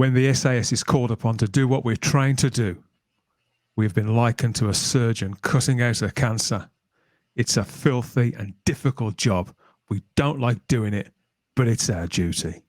When the SAS is called upon to do what we're trained to do, we've been likened to a surgeon cutting out a cancer. It's a filthy and difficult job. We don't like doing it, but it's our duty.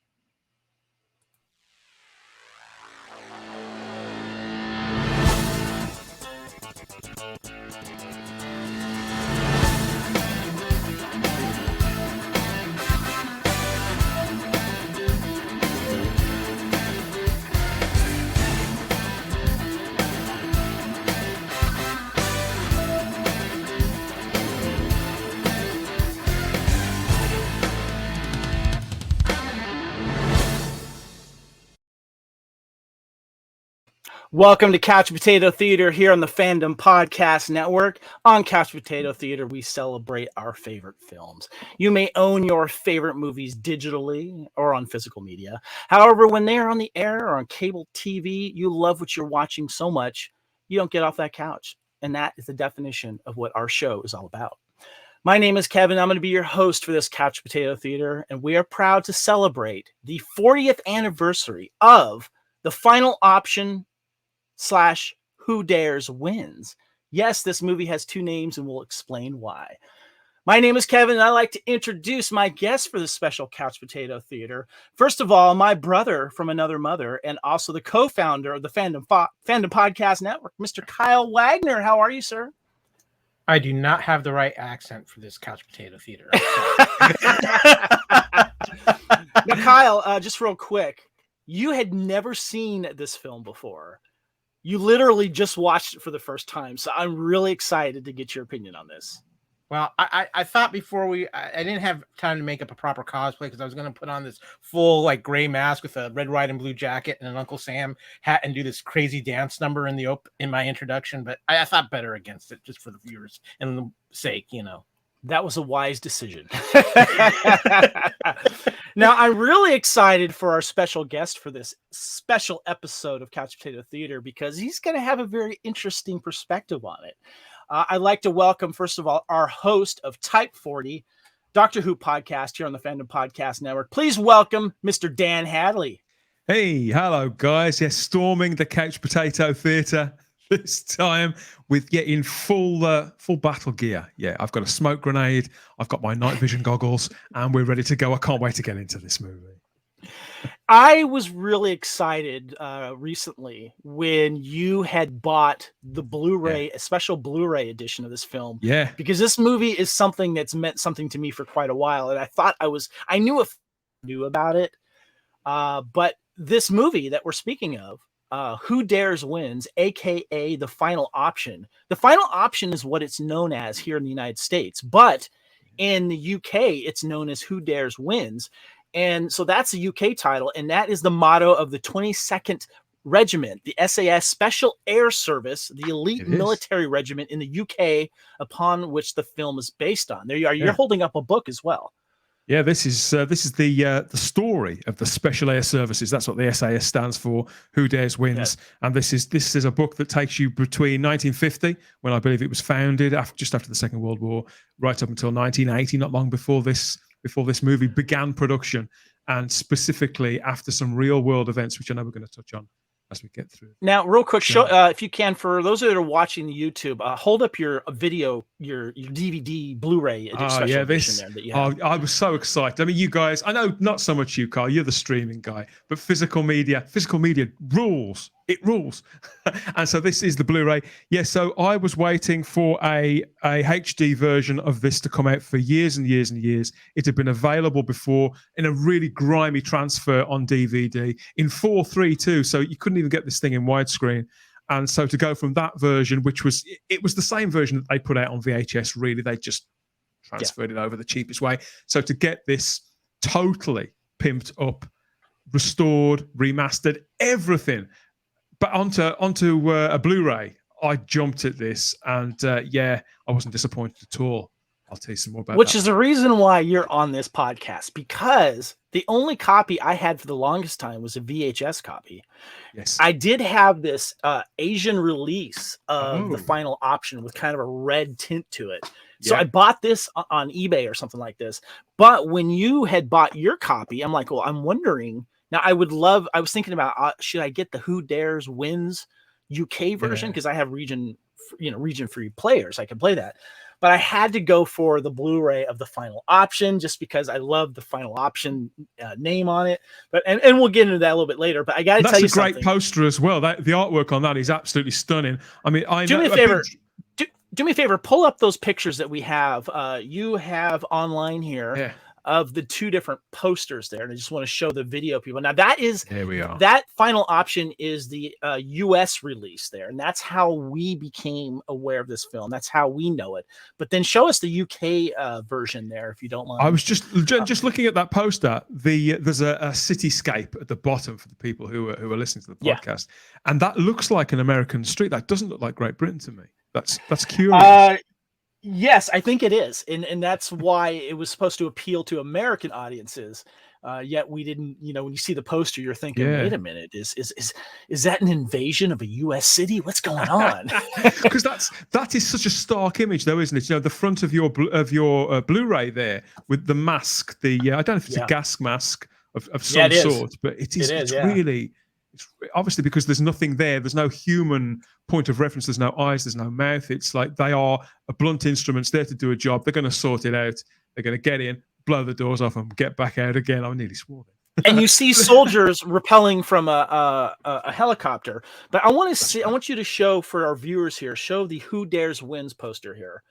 Welcome to Couch Potato Theater here on the Fandom Podcast Network. On Couch Potato Theater, we celebrate our favorite films. You may own your favorite movies digitally or on physical media. However, when they are on the air or on cable TV, you love what you're watching so much, you don't get off that couch. And that is the definition of what our show is all about. My name is Kevin. I'm going to be your host for this Couch Potato Theater, and we are proud to celebrate the 40th anniversary of The Final Option / Who Dares Wins. Yes, this movie has two names, and we'll explain why. My name is Kevin, and I'd like to introduce my guest for this special Couch Potato Theater. First of all, my brother from another mother, and also the co-founder of the Fandom Podcast Network, Mr. Kyle Wagner. How are you, sir? I do not have the right accent for this Couch Potato Theater. Now, Kyle, just real quick, you had never seen this film before. You literally just watched it for the first time, so I'm really excited to get your opinion on this. Well, I thought before I didn't have time to make up a proper cosplay because I was going to put on this full like gray mask with a red, white, and blue jacket and an Uncle Sam hat and do this crazy dance number in my introduction. But I thought better against it just for the viewers and the sake, you know. That was a wise decision. Now, I'm really excited for our special guest for this special episode of Couch Potato Theater because he's going to have a very interesting perspective on it. I'd like to welcome, first of all, our host of Type 40, Doctor Who podcast here on the Fandom Podcast Network. Please welcome Mr. Dan Hadley. Hey, hello, guys. Yes, storming the Couch Potato Theater this time with in full battle gear. Yeah, I've got a smoke grenade, I've got my night vision goggles, and we're ready to go. I can't wait to get into this movie. I was really excited recently when you had bought the Blu-ray, a special Blu-ray edition of this film. Yeah, because this movie is something that's meant something to me for quite a while, and I knew about it, but this movie that we're speaking of, Who Dares Wins, aka The Final Option. The Final Option is what it's known as here in the United States, but in the UK, it's known as Who Dares Wins. And so that's a UK title, and that is the motto of the 22nd Regiment, the SAS Special Air Service, the elite military regiment in the UK, upon which the film is based on. There you are. You're holding up a book as well. Yeah, this is the story of the Special Air Services. That's what the SAS stands for. Who Dares Wins. Yes. And this is a book that takes you between 1950, when I believe it was founded, just after the Second World War, right up until 1980, not long before this movie began production, and specifically after some real world events, which I know we're going to touch on as we get through. Now, real quick, show if you can, for those that are watching the YouTube, hold up your video, your DVD Blu-ray edition there that you have. I was so excited. I mean, you guys, I know not so much you, Carl, you're the streaming guy, but physical media rules. It rules. And so this is the Blu-ray. Yeah, so I was waiting for a HD version of this to come out for years and years and years. It had been available before in a really grimy transfer on DVD in 4:3:2, so you couldn't even get this thing in widescreen. And so to go from that version, which was the same version that they put out on VHS, really, they just transferred it over the cheapest way. So to get this totally pimped up, restored, remastered, everything, but onto a Blu-ray, I jumped at this, and I wasn't disappointed at all. I'll tell you some more about that. Which is the reason why you're on this podcast, because the only copy I had for the longest time was a VHS copy. Yes. I did have this Asian release of The Final Option with kind of a red tint to it. So I bought this on eBay or something like this. But when you had bought your copy, I'm like, well, I'm wondering, Now, I was thinking about should I get the Who Dares Wins UK version because I have region free players. I can play that, but I had to go for the Blu-ray of the Final Option just because I love the Final Option name on it. But and we'll get into that a little bit later. But I got to tell you something. That's a great poster as well. The artwork on that is absolutely stunning. I mean, do me a favor. Do me a favor. Pull up those pictures that we have. You have online here. Yeah. Of the two different posters there, and I just want to show the video people. Now here we are. That Final Option is the US release there, and that's how we became aware of this film. That's how we know it. But then show us the UK version there, if you don't mind. I was just looking at that poster. There's a cityscape at the bottom for the people who are listening to the podcast, and that looks like an American street. That doesn't look like Great Britain to me. That's curious. Yes, I think it is. And that's why it was supposed to appeal to American audiences. Yet we didn't, when you see the poster, you're thinking, wait a minute, is that an invasion of a US city? What's going on? Because that is such a stark image though, isn't it? The front of your Blu-ray there with the mask, I don't know if it's a gas mask of some sort, but it's really, it's obviously because there's nothing there. There's no human point of reference. There's no eyes. There's no mouth. It's like they are a blunt instruments there to do a job. They're going to sort it out. They're going to get in, blow the doors off, and get back out again. I nearly swore it. And you see soldiers rappelling from a helicopter. But I want you to show for our viewers here. Show the Who Dares Wins poster here.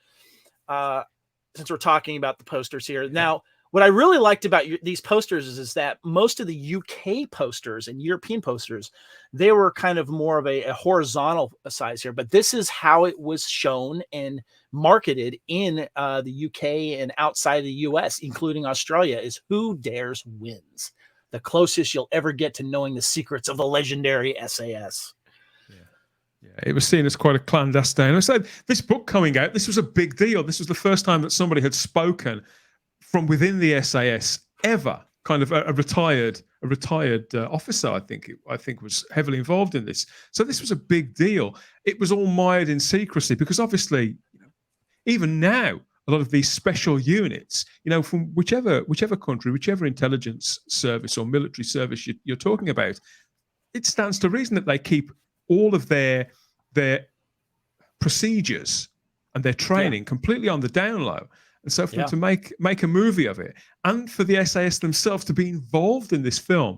Since we're talking about the posters here now. What I really liked about these posters is that most of the UK posters and European posters, they were kind of more of a horizontal size here. But this is how it was shown and marketed in the UK and outside the US, including Australia, is Who Dares Wins. The closest you'll ever get to knowing the secrets of the legendary SAS. Yeah, it was seen as quite a clandestine. I said, this book coming out, this was a big deal. This was the first time that somebody had spoken from within the SAS ever, kind of a retired officer, I think was heavily involved in this. So this was a big deal. It was all mired in secrecy because obviously, even now, a lot of these special units, from whichever country, whichever intelligence service or military service you're talking about, it stands to reason that they keep all of their procedures and their training completely on the down low. And so for them to make a movie of it, and for the SAS themselves to be involved in this film,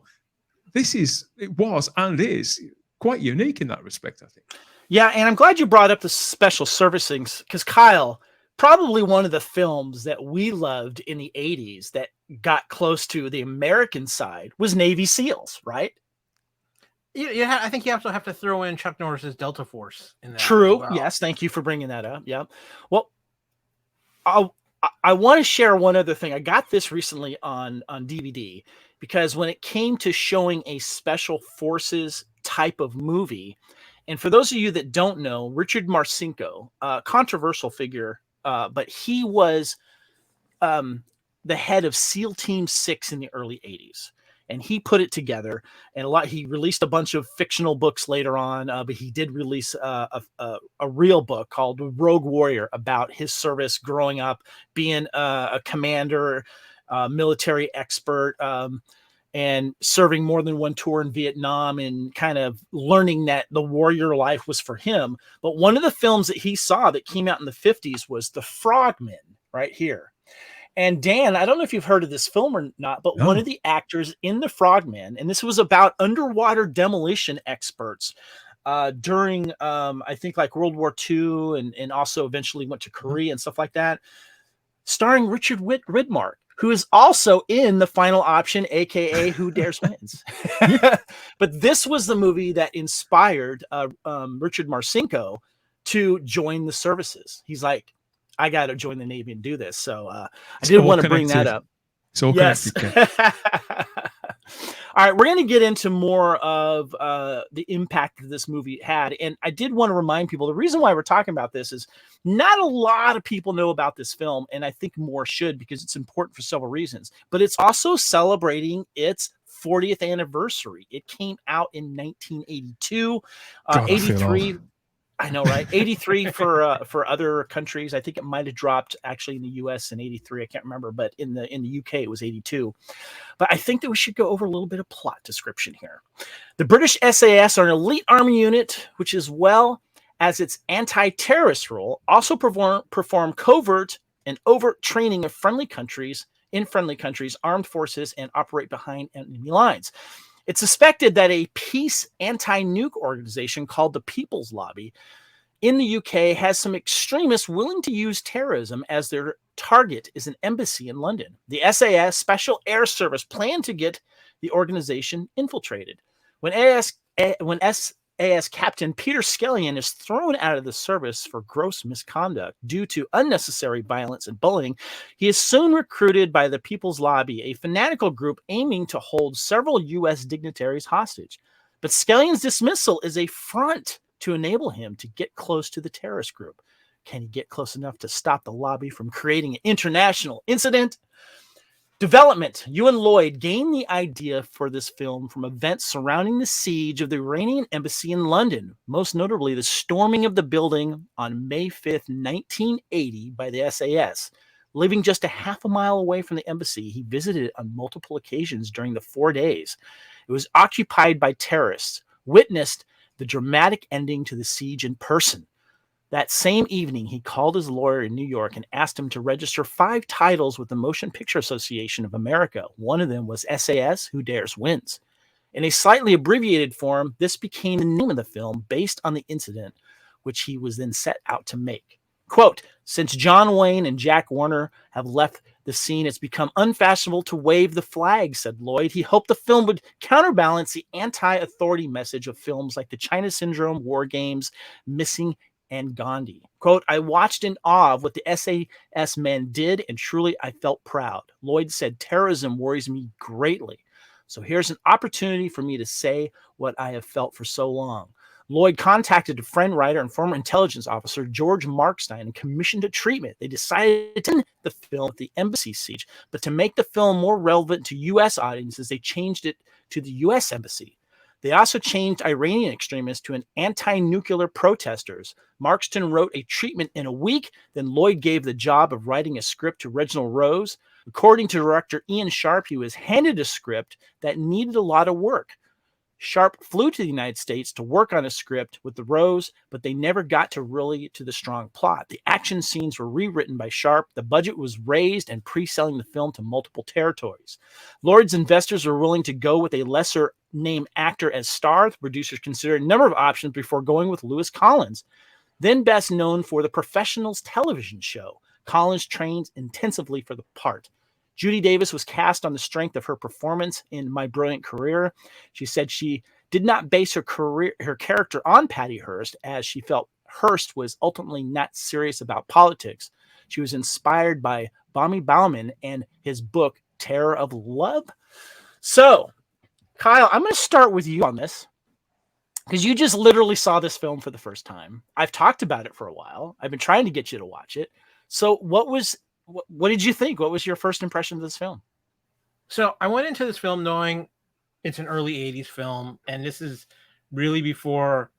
it was and is quite unique in that respect, I think. Yeah, and I'm glad you brought up the special service things, because Kyle, probably one of the films that we loved in the 80s that got close to the American side was Navy SEALs, right? Yeah, I think you also have to throw in Chuck Norris's Delta Force in that. True. Well. Yes, thank you for bringing that up. Yeah. Well, I want to share one other thing. I got this recently on DVD because when it came to showing a special forces type of movie, and for those of you that don't know, Richard Marcinko, controversial figure, but he was the head of SEAL Team 6 in the early 80s. And he put it together, and he released a bunch of fictional books later on, but he did release a real book called Rogue Warrior about his service growing up, being a commander, military expert, and serving more than one tour in Vietnam, and kind of learning that the warrior life was for him. But one of the films that he saw that came out in the 50s was The Frogmen, right here. And Dan, I don't know if you've heard of this film or not, but one of the actors in The Frogmen, and this was about underwater demolition experts during, I think, like World War II, and also eventually went to Korea and stuff like that, starring Richard Widmark, who is also in The Final Option, a.k.a. Who Dares Wins. But this was the movie that inspired Richard Marcinko to join the services. He's like, I got to join the Navy and do this. So I did want to bring that up. It's all connected. All right, we're going to get into more of the impact that this movie had. And I did want to remind people, the reason why we're talking about this is not a lot of people know about this film, and I think more should, because it's important for several reasons. But it's also celebrating its 40th anniversary. It came out in 1982, 83. I know, right? 83 for other countries. I think it might have dropped actually in the US in 83. I can't remember, but in the UK it was 82. But I think that we should go over a little bit of plot description here. The British SAS are an elite army unit, which as well as its anti-terrorist role, also perform covert and overt training of friendly countries, armed forces, and operate behind enemy lines. It's suspected that a peace anti-nuke organization called the People's Lobby in the UK has some extremists willing to use terrorism as their target is an embassy in London. The SAS Special Air Service planned to get the organization infiltrated. When SAS Captain Peter Skellion is thrown out of the service for gross misconduct due to unnecessary violence and bullying, he is soon recruited by the People's Lobby, a fanatical group aiming to hold several U.S. dignitaries hostage. But Skellion's dismissal is a front to enable him to get close to the terrorist group. Can he get close enough to stop the lobby from creating an international incident? Development. Ewan Lloyd gained the idea for this film from events surrounding the siege of the Iranian Embassy in London, most notably the storming of the building on May 5th, 1980 by the SAS. Living just a half a mile away from the embassy, he visited it on multiple occasions during the 4 days. It was occupied by terrorists, witnessed the dramatic ending to the siege in person. That same evening, he called his lawyer in New York and asked him to register 5 titles with the Motion Picture Association of America. One of them was SAS, Who Dares Wins. In a slightly abbreviated form, this became the name of the film based on the incident, which he was then set out to make. Quote, since John Wayne and Jack Warner have left the scene, it's become unfashionable to wave the flag, said Lloyd. He hoped the film would counterbalance the anti-authority message of films like The China Syndrome, War Games, Missing, and Gandhi. Quote, I watched in awe of what the SAS men did, and truly I felt proud. Lloyd said, terrorism worries me greatly. So here's an opportunity for me to say what I have felt for so long. Lloyd contacted a friend writer and former intelligence officer, George Markstein, and commissioned a treatment. They decided to end the film at the embassy siege, but to make the film more relevant to U.S. audiences, they changed it to the U.S. embassy. They also changed Iranian extremists to an anti-nuclear protesters. Markston wrote a treatment in a week. Then Lloyd gave the job of writing a script to Reginald Rose. According to director Ian Sharp, he was handed a script that needed a lot of work. Sharp flew to the United States to work on a script with the Rose, but they never got to the strong plot. The action scenes were rewritten by Sharp. The budget was raised and pre-selling the film to multiple territories. Lloyd's investors were willing to go with a lesser name actor as star. The producers considered a number of options before going with Lewis Collins. Then best known for the Professionals television show, Collins trained intensively for the part. Judy Davis was cast on the strength of her performance in My Brilliant Career. She said she did not base her character on Patty Hearst, as she felt Hearst was ultimately not serious about politics. She was inspired by Bami Bauman and his book, Terror of Love. So, Kyle, I'm going to start with you on this, because you just literally saw this film for the first time. I've talked about it for a while. I've been trying to get you to watch it. So what did you think? What was your first impression of this film? So I went into this film knowing it's an early 80s film, and this is really before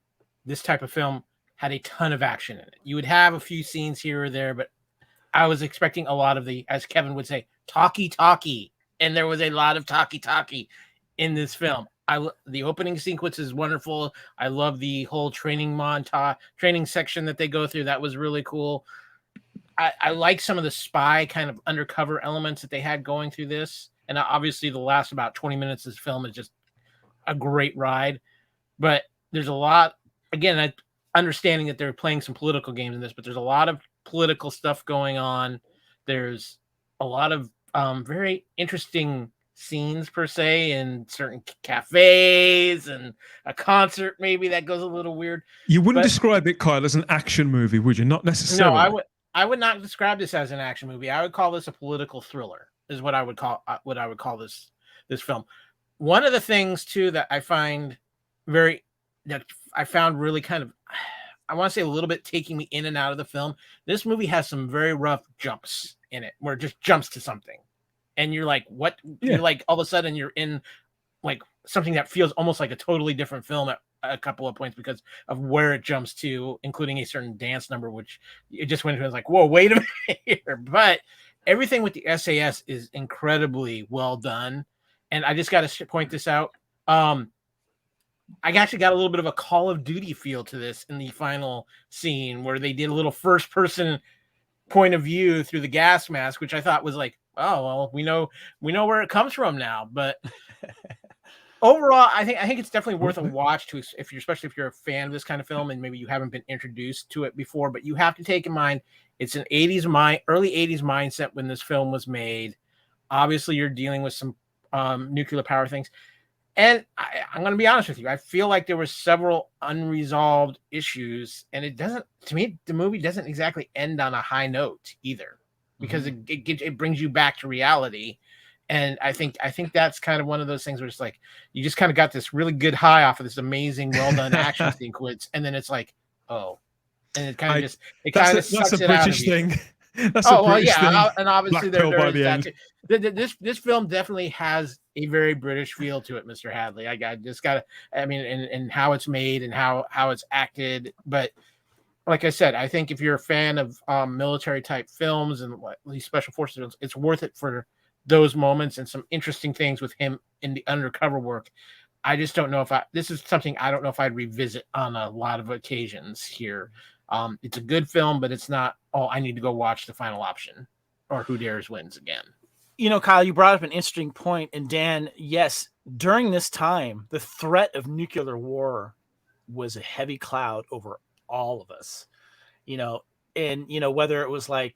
this type of film had a ton of action in it. You would have a few scenes here or there, but I was expecting a lot of the, as Kevin would say, talkie, and there was a lot of talkie in this film. The opening sequence is wonderful. I love the whole training section that they go through. That was really cool. I like some of the spy kind of undercover elements that they had going through this. And obviously the last about 20 minutes of this film is just a great ride. But there's a lot, again, understanding that they're playing some political games in this, but there's a lot of political stuff going on. There's a lot of very interesting scenes per se in certain cafes and a concert maybe that goes a little weird. You wouldn't describe it, Kyle, as an action movie, would you? Not necessarily. No, I would not describe this as an action movie. I would call this a political thriller, is what I would call this film. One of the things too that I found really kind of, I want to say a little bit taking me in and out of the film. This movie has some very rough jumps in it, where it just jumps to something, and you're like, "What?" Yeah. You're like, all of a sudden, you're in like something that feels almost like a totally different film a couple of points because of where it jumps to, including a certain dance number, which it just went to, like, whoa, wait a minute here. But everything with the SAS is incredibly well done. And I just got to point this out. I actually got a little bit of a Call of Duty feel to this in the final scene where they did a little first person point of view through the gas mask, which I thought was like, oh, well, we know where it comes from now. But overall, I think it's definitely worth a watch especially if you're a fan of this kind of film and maybe you haven't been introduced to it before. But you have to take in mind it's an early 80s mindset when this film was made. Obviously, you're dealing with some nuclear power things. And I'm going to be honest with you. I feel like there were several unresolved issues, and to me, the movie doesn't exactly end on a high note either, because it brings you back to reality. And I think that's kind of one of those things where it's like, you just kind of got this really good high off of this amazing, well done action sequence. And then it's like, oh, and it kind of sucks it out of you. That's a British thing. That's a British thing. And obviously there is that too. This film definitely has a very British feel to it, Mr. Hadley. I just got to, and how it's made and how it's acted. But like I said, I think if you're a fan of military type films and these special forces films, it's worth it for those moments and some interesting things with him in the undercover work. I just don't know if this is something I don't know if I'd revisit on a lot of occasions here. It's a good film, but it's not, I need to go watch The Final Option or Who Dares Wins again. Kyle, you brought up an interesting point. And Dan, yes, during this time, the threat of nuclear war was a heavy cloud over all of us, and, whether it was like,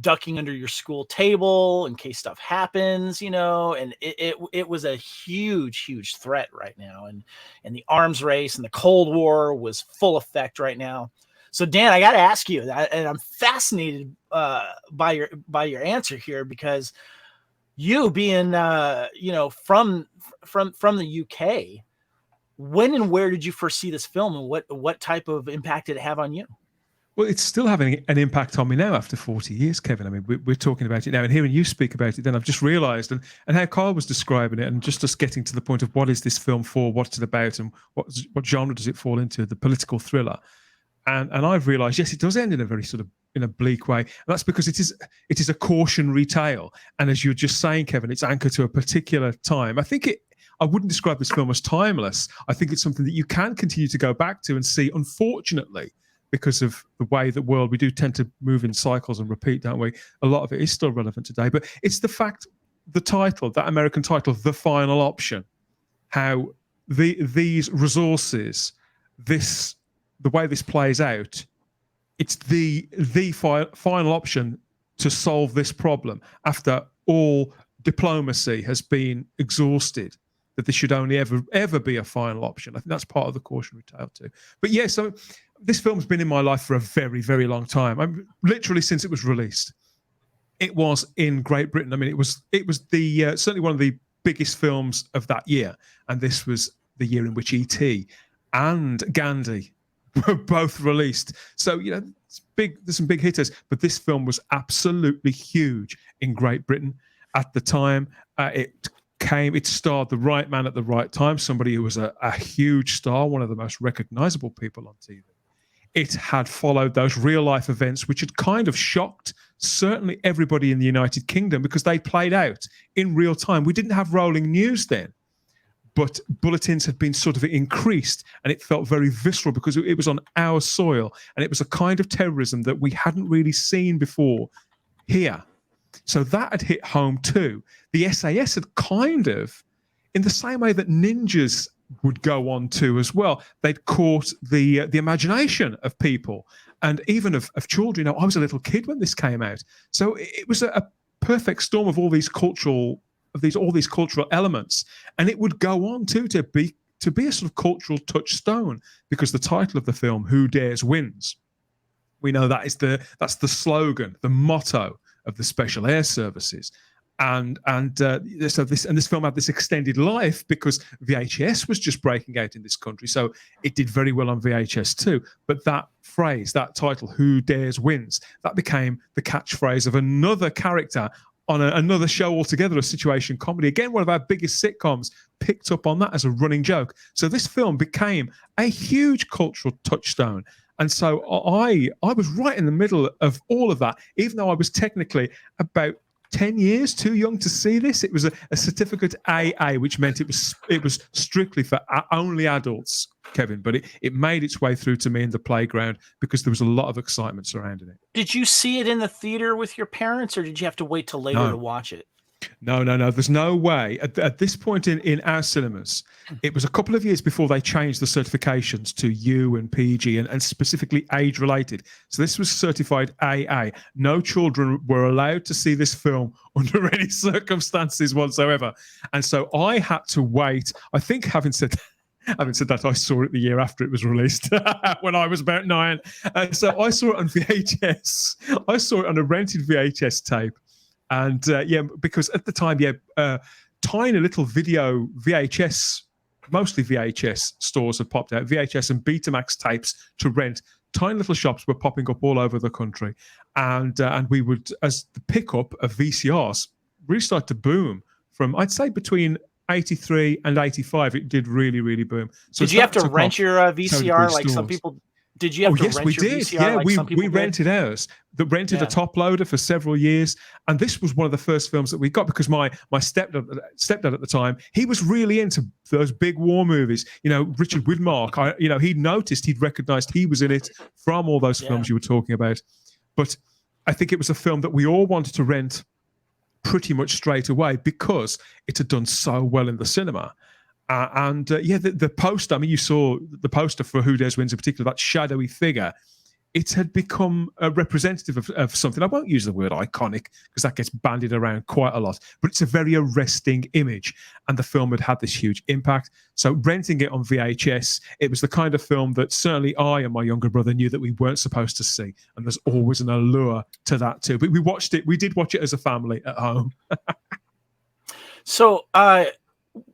ducking under your school table in case stuff happens, and it was a huge threat right now. And the arms race and the Cold War was full effect right now. So Dan, I got to ask you, and I'm fascinated by your answer here, because you being from the UK, when and where did you first see this film, and what type of impact did it have on you? Well, it's still having an impact on me now after 40 years, Kevin. I mean, we're talking about it now, and hearing you speak about it, then I've just realised, and how Carl was describing it, and just us getting to the point of what is this film for, what's it about, and what genre does it fall into, the political thriller. And I've realised, yes, it does end in a very sort of in a bleak way, and that's because it is a cautionary tale. And as you're just saying, Kevin, it's anchored to a particular time. I wouldn't describe this film as timeless. I think it's something that you can continue to go back to and see. Unfortunately, because of the way the world, we do tend to move in cycles and repeat, don't we? A lot of it is still relevant today. But it's the fact, the title, that American title, The Final Option, how these resources, the way this plays out, it's the final option to solve this problem after all diplomacy has been exhausted, that this should only ever be a final option. I think that's part of the cautionary tale too. But yeah, so this film's been in my life for a very, very long time. Literally since it was released. It was in Great Britain. I mean, it was the certainly one of the biggest films of that year, and this was the year in which E.T. and Gandhi were both released. So it's big. There's some big hitters, but this film was absolutely huge in Great Britain at the time. It starred the right man at the right time, somebody who was a huge star, one of the most recognizable people on TV. It had followed those real-life events, which had kind of shocked certainly everybody in the United Kingdom, because they played out in real time. We didn't have rolling news then, but bulletins had been sort of increased, and it felt very visceral because it was on our soil, and it was a kind of terrorism that we hadn't really seen before here. So that had hit home too. The SAS had kind of, in the same way that ninjas would go on to as well, they'd caught the imagination of people, and even of children. I was a little kid when this came out, so it was a perfect storm of all these cultural elements, and it would go on to be a sort of cultural touchstone, because the title of the film, Who Dares Wins, we know that's the slogan, the motto of the Special Air Services. And so this film had this extended life because VHS was just breaking out in this country, so it did very well on VHS too. But that phrase, that title, "Who Dares Wins," that became the catchphrase of another character on another show altogether, a situation comedy. Again, one of our biggest sitcoms picked up on that as a running joke. So this film became a huge cultural touchstone. And so I was right in the middle of all of that, even though I was technically about 10 years too young to see this. It was a certificate AA, which meant it was strictly for only adults, Kevin, but it made its way through to me in the playground because there was a lot of excitement surrounding it. Did you see it in the theater with your parents, or did you have to wait till later to watch it? No. There's no way. At this point in our cinemas, it was a couple of years before they changed the certifications to U and PG and specifically age-related. So this was certified AA. No children were allowed to see this film under any circumstances whatsoever. And so I had to wait. I think having said that, I saw it the year after it was released when I was about 9. So I saw it on VHS. I saw it on a rented VHS tape. And because at the time, tiny little video VHS, mostly VHS stores had popped out, VHS and Betamax tapes to rent. Tiny little shops were popping up all over the country. And we would, as the pickup of VCRs really started to boom from, I'd say, between 83 and 85, it did really, really boom. So did you have to rent your VCR like some people? Did you have to rent your VCR? Yeah, like some people we rented ours. Rented a top loader for several years, and this was one of the first films that we got because my stepdad at the time, he was really into those big war movies. You know, Richard Widmark. He'd recognized he was in it from all those films you were talking about. But I think it was a film that we all wanted to rent pretty much straight away because it had done so well in the cinema. The poster, I mean, you saw the poster for Who Dares Wins in particular, that shadowy figure. It had become a representative of something. I won't use the word iconic because that gets bandied around quite a lot, but it's a very arresting image. And the film had this huge impact. So renting it on VHS, it was the kind of film that certainly I and my younger brother knew that we weren't supposed to see. And there's always an allure to that too. But we did watch it as a family at home. So,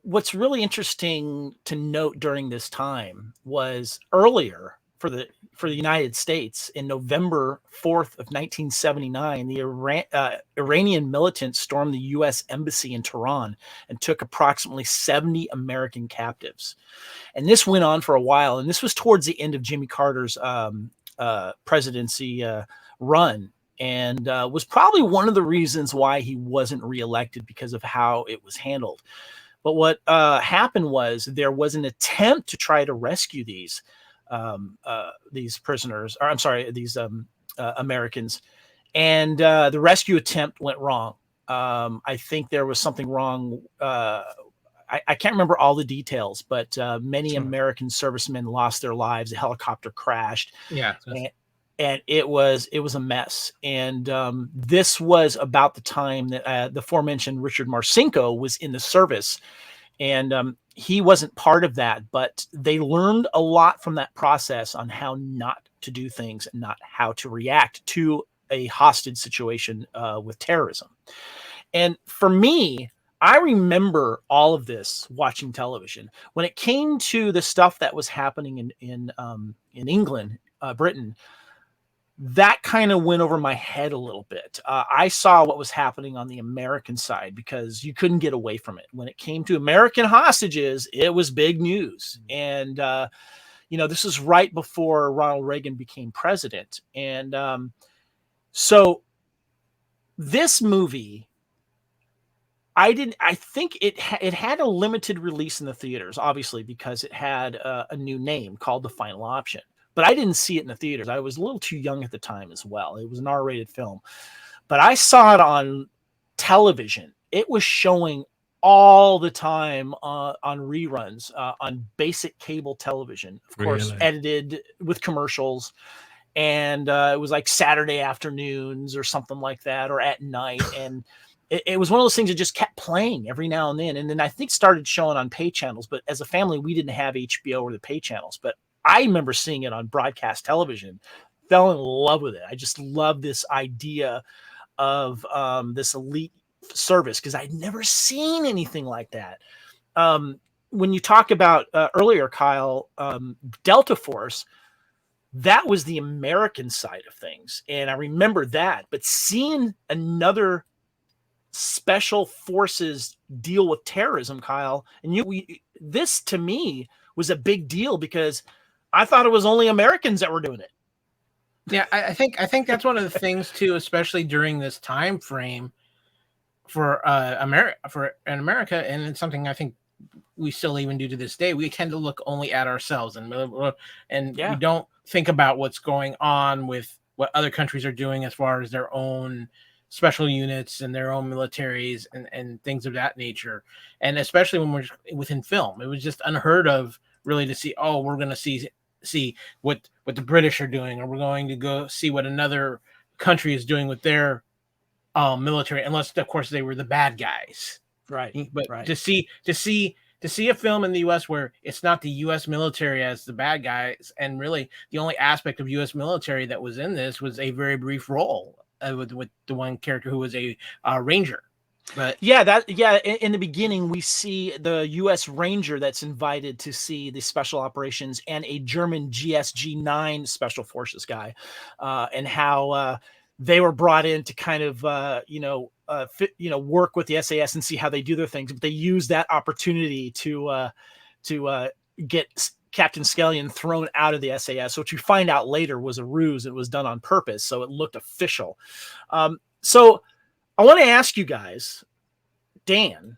what's really interesting to note during this time was earlier for the United States in November 4th of 1979, the Iranian militants stormed the U.S. Embassy in Tehran and took approximately 70 American captives. And this went on for a while. And this was towards the end of Jimmy Carter's presidency run. And was probably one of the reasons why he wasn't reelected because of how it was handled. But what happened was there was an attempt to try to rescue these prisoners, or I'm sorry, these Americans, and the rescue attempt went wrong. I think there was something wrong. I can't remember all the details, but many American servicemen lost their lives. The helicopter crashed. Yeah. And it was a mess. And this was about the time that the aforementioned Richard Marcinko was in the service. And he wasn't part of that, but they learned a lot from that process on how not to do things and not how to react to a hostage situation with terrorism. And for me, I remember all of this watching television. When it came to the stuff that was happening in England, Britain, that kind of went over my head a little bit. I saw what was happening on the American side because you couldn't get away from it. When it came to American hostages, it was big news. And, this is right before Ronald Reagan became president. And so this movie, I think it had a limited release in the theaters, obviously, because it had a new name called The Final Option. But I didn't see it in the theaters. I was a little too young at the time as well. It was an R-rated film. But I saw it on television. It was showing all the time on reruns on basic cable television, of course, edited with commercials. And it was like Saturday afternoons or something like that, or at night. And it was one of those things that just kept playing every now and then. And then I think started showing on pay channels. But as a family, we didn't have HBO or the pay channels. But I remember seeing it on broadcast television, fell in love with it. I just love this idea of this elite service because I'd never seen anything like that. When you talk about earlier, Kyle, Delta Force, that was the American side of things. And I remember that. But seeing another special forces deal with terrorism, Kyle. And this to me was a big deal because I thought it was only Americans that were doing it. Yeah, I think that's one of the things too, especially during this time frame for America, and it's something I think we still even do to this day. We tend to look only at ourselves, and we don't think about what's going on with what other countries are doing as far as their own special units and their own militaries and things of that nature. And especially when we're within film, it was just unheard of really to see, oh, we're going to see what the British are doing, or we're going to go see what another country is doing with their military, unless of course they were the bad guys. Right. But right. to see a film in the US where it's not the US military as the bad guys, and really the only aspect of US military that was in this was a very brief role with the one character who was a ranger. But in the beginning we see the US Ranger that's invited to see the special operations and a German GSG-9 special forces guy, and how they were brought in to kind of work with the SAS and see how they do their things. But they use that opportunity to get Captain Skellion thrown out of the SAS, which you find out later was a ruse. It was done on purpose, so it looked official. So I want to ask you guys, Dan,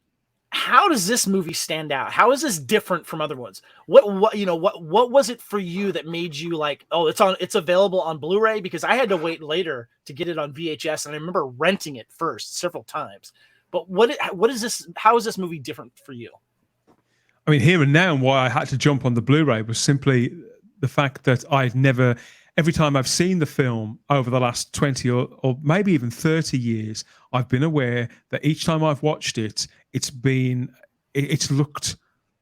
how does this movie stand out? How is this different from other ones? What was it for you that made you like, oh, it's available on Blu-ray? Because I had to wait later to get it on VHS, and I remember renting it first several times. But what is this? How is this movie different for you? I mean, here and now, why I had to jump on the Blu-ray was simply the fact that every time I've seen the film over the last 20 or maybe even 30 years, I've been aware that each time I've watched it, it's looked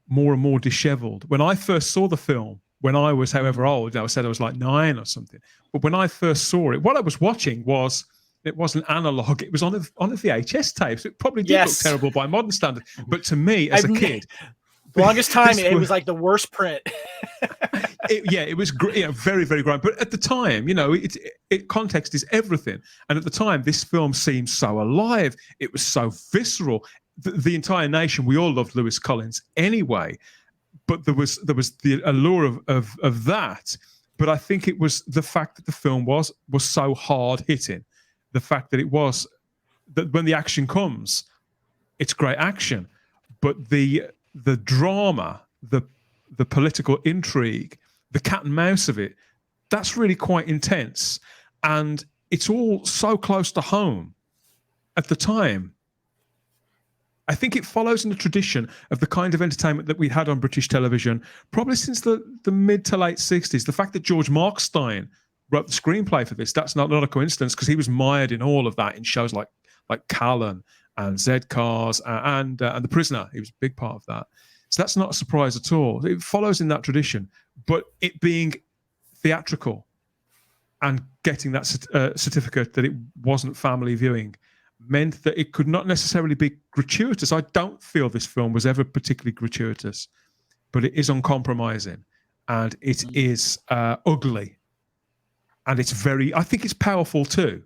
more and more disheveled. When I first saw the film, when I was however old, I said I was like 9 or something. But when I first saw it, what I was watching it wasn't analog. It was on a VHS tape. So it probably did look terrible by modern standards. But to me, as a kid, the longest time it was like the worst print. It was very, very grand. But at the time, context is everything. And at the time, this film seemed so alive. It was so visceral. The entire nation, we all loved Lewis Collins anyway. But there was the allure of that. But I think it was the fact that the film was so hard hitting. The fact that it was that when the action comes, it's great action, but the drama, the political intrigue, the cat and mouse of it, that's really quite intense. And it's all so close to home at the time. I think it follows in the tradition of the kind of entertainment that we had on British television, probably since the mid to late 60s. The fact that George Markstein wrote the screenplay for this, that's not a coincidence, because he was mired in all of that in shows like Callan and Z-Cars and The Prisoner. He was a big part of that. So that's not a surprise at all. It follows in that tradition, but it being theatrical and getting that certificate that it wasn't family viewing meant that it could not necessarily be gratuitous. I don't feel this film was ever particularly gratuitous, but it is uncompromising and it is ugly. And I think it's powerful too.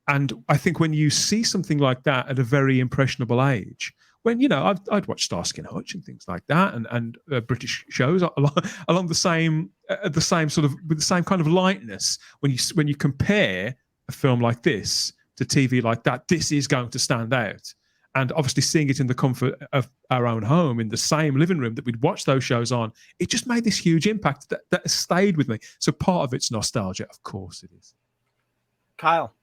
And I think when you see something like that at a very impressionable age, when, I'd watched Starsky and Hutch and things like that, and British shows along the same sort of, with the same kind of lightness. When you compare a film like this to TV like that, this is going to stand out. And obviously seeing it in the comfort of our own home, in the same living room that we'd watch those shows on, it just made this huge impact that has stayed with me. So part of it's nostalgia, of course it is. Kyle.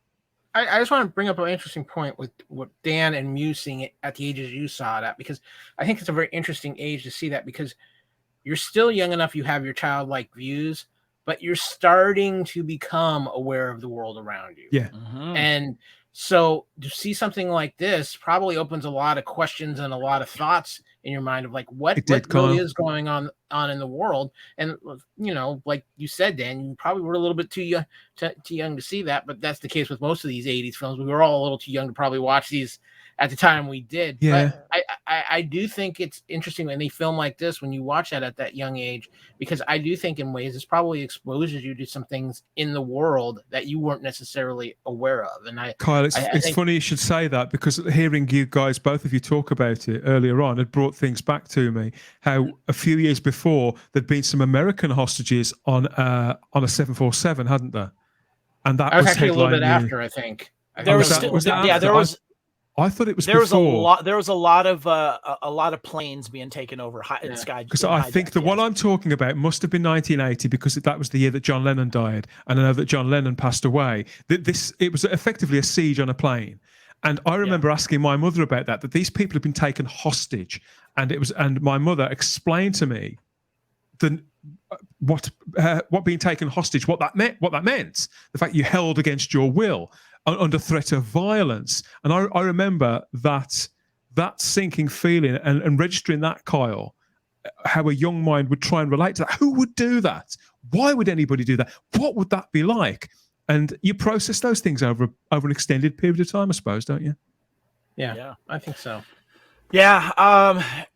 I just want to bring up an interesting point with what Dan and Mew seeing it at the ages you saw it at, because I think it's a very interesting age to see that, because you're still young enough, you have your childlike views, but you're starting to become aware of the world around you. Yeah. Mm-hmm. And so to see something like this probably opens a lot of questions and a lot of thoughts in your mind of like what really is going on in the world. And like you said, Dan, you probably were a little bit too young to see that, but that's the case with most of these 80s films. We were all a little too young to probably watch these at the time we did. Yeah. But I do think it's interesting when they film like this, when you watch that at that young age, because I do think in ways this probably exposes you to some things in the world that you weren't necessarily aware of. And Kyle, I it's think, funny you should say that, because hearing you guys, both of you, talk about it earlier on, had brought things back to me. How a few years before there'd been some American hostages on a 747, hadn't there? And that I was was actually a little bit headline news. after, I think. There was, was that yeah, after? there was. I thought it was There before. was a lot of planes being taken over in sky. Because I think the one I'm talking about must have been 1980, because that was the year that John Lennon died, and I know that John Lennon passed away. It was effectively a siege on a plane, and I remember asking my mother about that these people had been taken hostage, and my mother explained to me what being taken hostage, what that meant, the fact you held against your will under threat of violence. And I remember that sinking feeling and registering that, Kyle, how a young mind would try and relate to that. Who would do that? Why would anybody do that? What would that be like? And you process those things over an extended period of time, I suppose, don't you? Yeah, I think so. Yeah.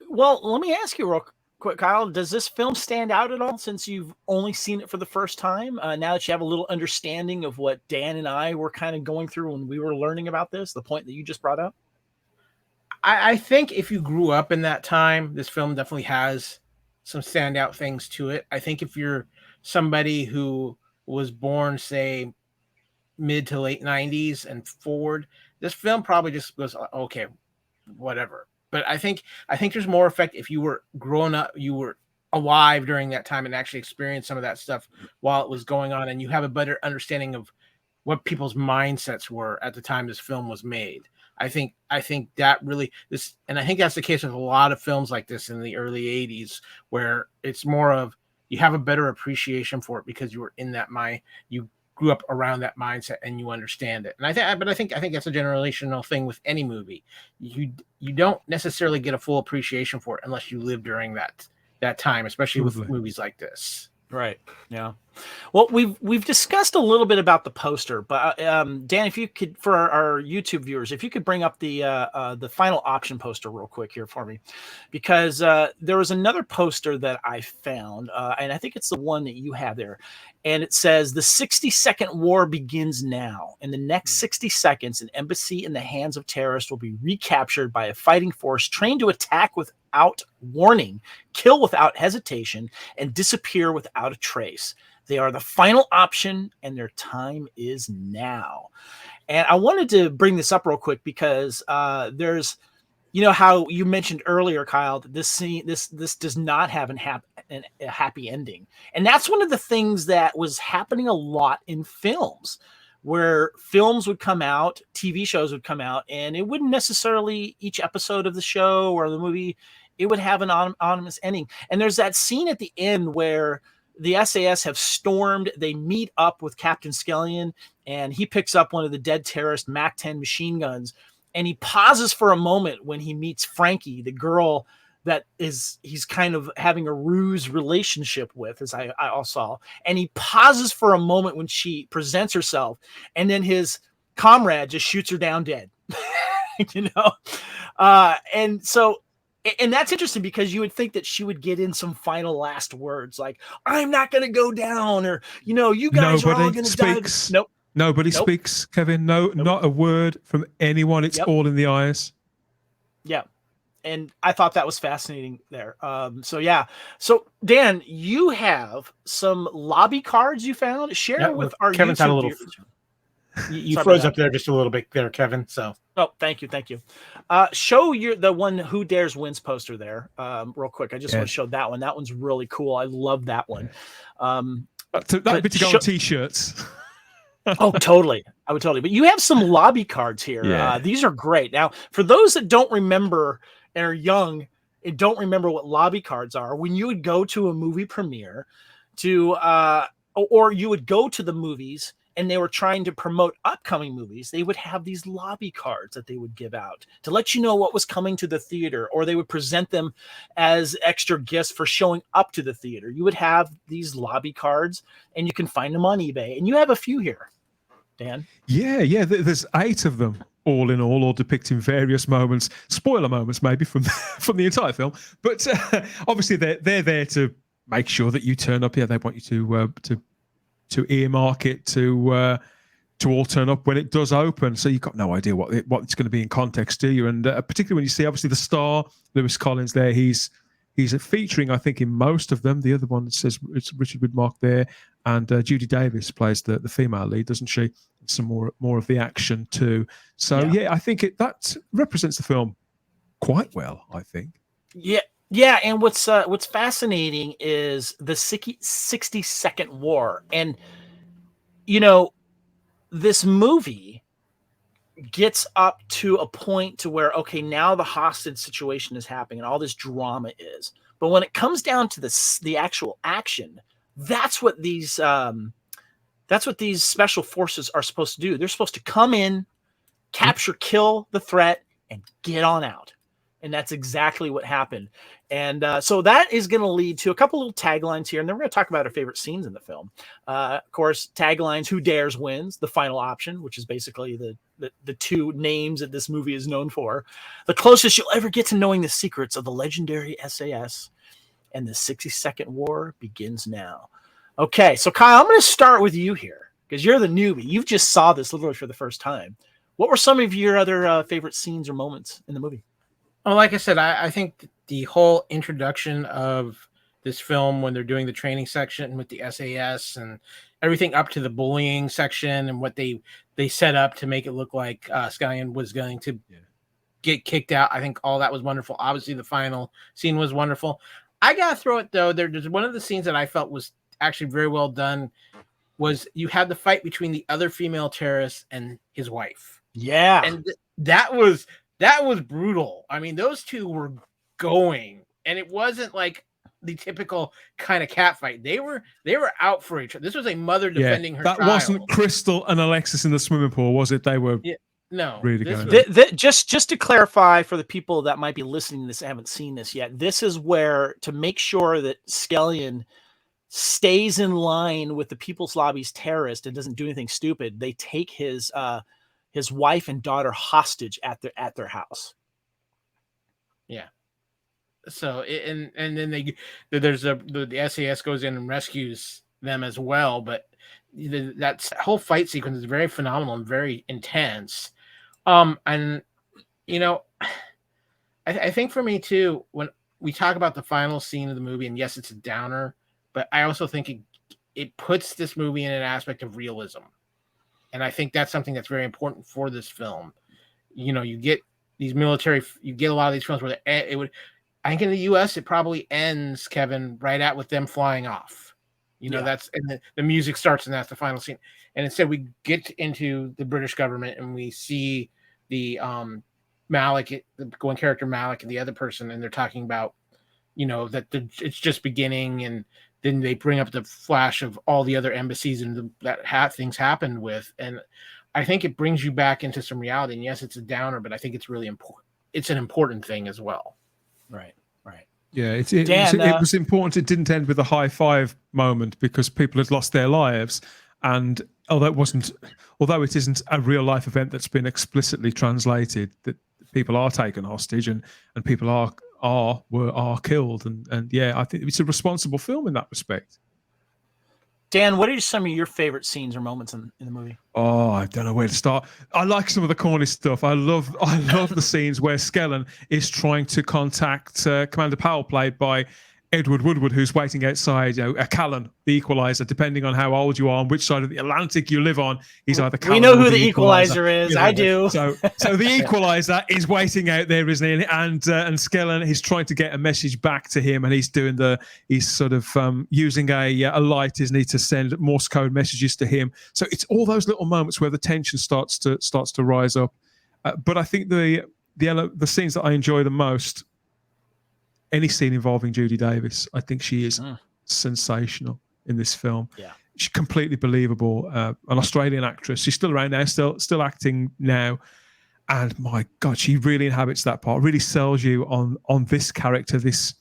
Well, let me ask you real quick, Kyle, does this film stand out at all since you've only seen it for the first time? Now that you have a little understanding of what Dan and I were kind of going through when we were learning about this, the point that you just brought up? I think if you grew up in that time, this film definitely has some standout things to it. I think if you're somebody who was born, say, mid to late 90s and forward, this film probably just goes, okay, whatever. But I think there's more effect if you were growing up, you were alive during that time and actually experienced some of that stuff while it was going on, and you have a better understanding of what people's mindsets were at the time this film was made. I think that really and I think that's the case with a lot of films like this in the early 80s, where it's more of you have a better appreciation for it because you were in that mind, you grew up around that mindset and you understand it. And I think that's a generational thing with any movie. You don't necessarily get a full appreciation for it unless you live during that time, especially with movies like this. Right. Yeah. Well, we've discussed a little bit about the poster, but Dan, if you could, for our YouTube viewers, if you could bring up the final option poster real quick here for me, because there was another poster that I found, and I think it's the one that you have there, and it says the 60-second war begins now. In the next 60 seconds, an embassy in the hands of terrorists will be recaptured by a fighting force trained to attack without warning, kill without hesitation, and disappear without a trace. They are the final option, and their time is now. And I wanted to bring this up real quick because there's, how you mentioned earlier, Kyle, that this does not have a happy ending. And that's one of the things that was happening a lot in films, where films would come out, TV shows would come out, and it wouldn't necessarily, each episode of the show or the movie, it would have an anonymous ending. And there's that scene at the end where the SAS have stormed. They meet up with Captain Skellion, and he picks up one of the dead terrorist MAC-10 machine guns, and he pauses for a moment when he meets Frankie, the girl that he's kind of having a ruse relationship with, as I saw. And he pauses for a moment when she presents herself, and then his comrade just shoots her down dead. And so, and that's interesting because you would think that she would get in some final last words like, I'm not going to go down, or, you guys are all going to die. Nope. Nobody speaks, Kevin. No, not a word from anyone. It's all in the eyes. Yeah. And I thought that was fascinating there. So Dan, you have some lobby cards you found. Share with our Kevin's YouTube had a little. viewers. You froze up there just a little bit there, Kevin. So. Oh, thank you. Show the one Who Dares Wins poster there, real quick. I just want to show that one. That one's really cool. I love that one. That'd be to go on t-shirts. Oh, totally. I would totally. But you have some lobby cards here. Yeah. These are great. Now, for those that don't remember and are young and don't remember what lobby cards are, when you would go to a movie premiere or you would go to the movies and they were trying to promote upcoming movies, they would have these lobby cards that they would give out to let you know what was coming to the theater, or they would present them as extra gifts for showing up to the theater. You would have these lobby cards, and you can find them on eBay. And you have a few here, Dan. Yeah. There's 8 of them. all in all, or depicting various moments, spoiler moments maybe from from the entire film. But obviously they're there to make sure that you turn up. Yeah, they want you to earmark it to all turn up when it does open. So you've got no idea what it's going to be in context, do you? And particularly when you see obviously the star Lewis Collins there, he's featuring, I think, in most of them. The other one says it's Richard Widmark there, and Judy Davis plays the female lead, doesn't she? Some more of the action too. So yeah, I think that represents the film quite well, I think. Yeah, and what's fascinating is the 60-second war, and this movie gets up to a point to where, okay, now the hostage situation is happening and all this drama is, but when it comes down to the actual action, that's what these special forces are supposed to do. They're supposed to come in, capture, kill the threat, and get on out. And that's exactly what happened. And so that is going to lead to a couple little taglines here. And then we're going to talk about our favorite scenes in the film. Of course, taglines: who dares wins, the final option, which is basically the two names that this movie is known for. The closest you'll ever get to knowing the secrets of the legendary SAS. And the 60-second war begins now. Okay, so Kyle, I'm going to start with you here because you're the newbie. You've just saw this literally for the first time. What were some of your other favorite scenes or moments in the movie? Well, like I said, I think the whole introduction of this film when they're doing the training section with the SAS and everything up to the bullying section and what they set up to make it look like Scallion was going to get kicked out. I think all that was wonderful. Obviously, the final scene was wonderful. I got to throw it, though. There's one of the scenes that I felt was actually very well done was you had the fight between the other female terrorist and his wife. Yeah. And that was brutal. I mean, those two were going, and it wasn't like the typical kind of cat fight. They were out for each other. This was a mother defending her child. That wasn't Crystal and Alexis in the swimming pool, was it? They were no really going. Just to clarify for the people that might be listening to this and haven't seen this yet, this is where, to make sure that Scallion stays in line with the People's Lobby's terrorist and doesn't do anything stupid, they take his wife and daughter hostage at their house. Yeah. So and then there's the SAS goes in and rescues them as well. But that whole fight sequence is very phenomenal and very intense. And I think for me too, when we talk about the final scene of the movie, and yes, it's a downer, but I also think it puts this movie in an aspect of realism. And I think that's something that's very important for this film. You get these military, you get a lot of these films where I think in the US, it probably ends, Kevin, right with them flying off. That's, and the music starts and that's the final scene. And instead we get into the British government and we see the Malik, the going character Malik and the other person, and they're talking about, that it's just beginning, and then they bring up the flash of all the other embassies and things happened with. And I think it brings you back into some reality. And yes, it's a downer, but I think it's really important. It's an important thing as well. Right. Yeah, it was important. It didn't end with a high five moment because people had lost their lives. And although it isn't a real life event that's been explicitly translated, that people are taken hostage and people are killed. And yeah, I think it's a responsible film in that respect. Dan, what are some of your favorite scenes or moments in the movie? Oh, I don't know where to start. I like some of the corny stuff. I love the scenes where Skellen is trying to contact Commander Powell, played by Edward Woodward, who's waiting outside, a Callan, the equalizer, depending on how old you are and which side of the Atlantic you live on. He's either Callan. We know who the equalizer is. I do. So the equalizer is waiting out there, isn't he? And Skellen, he's trying to get a message back to him, and he's sort of using a light, isn't he, to send Morse code messages to him. So it's all those little moments where the tension starts to rise up. But I think the scenes that I enjoy the most, any scene involving Judy Davis, I think she is sensational in this film. Yeah, she's completely believable. An Australian actress. She's still around now, still acting now. And my God, she really inhabits that part. Really sells you on this character, this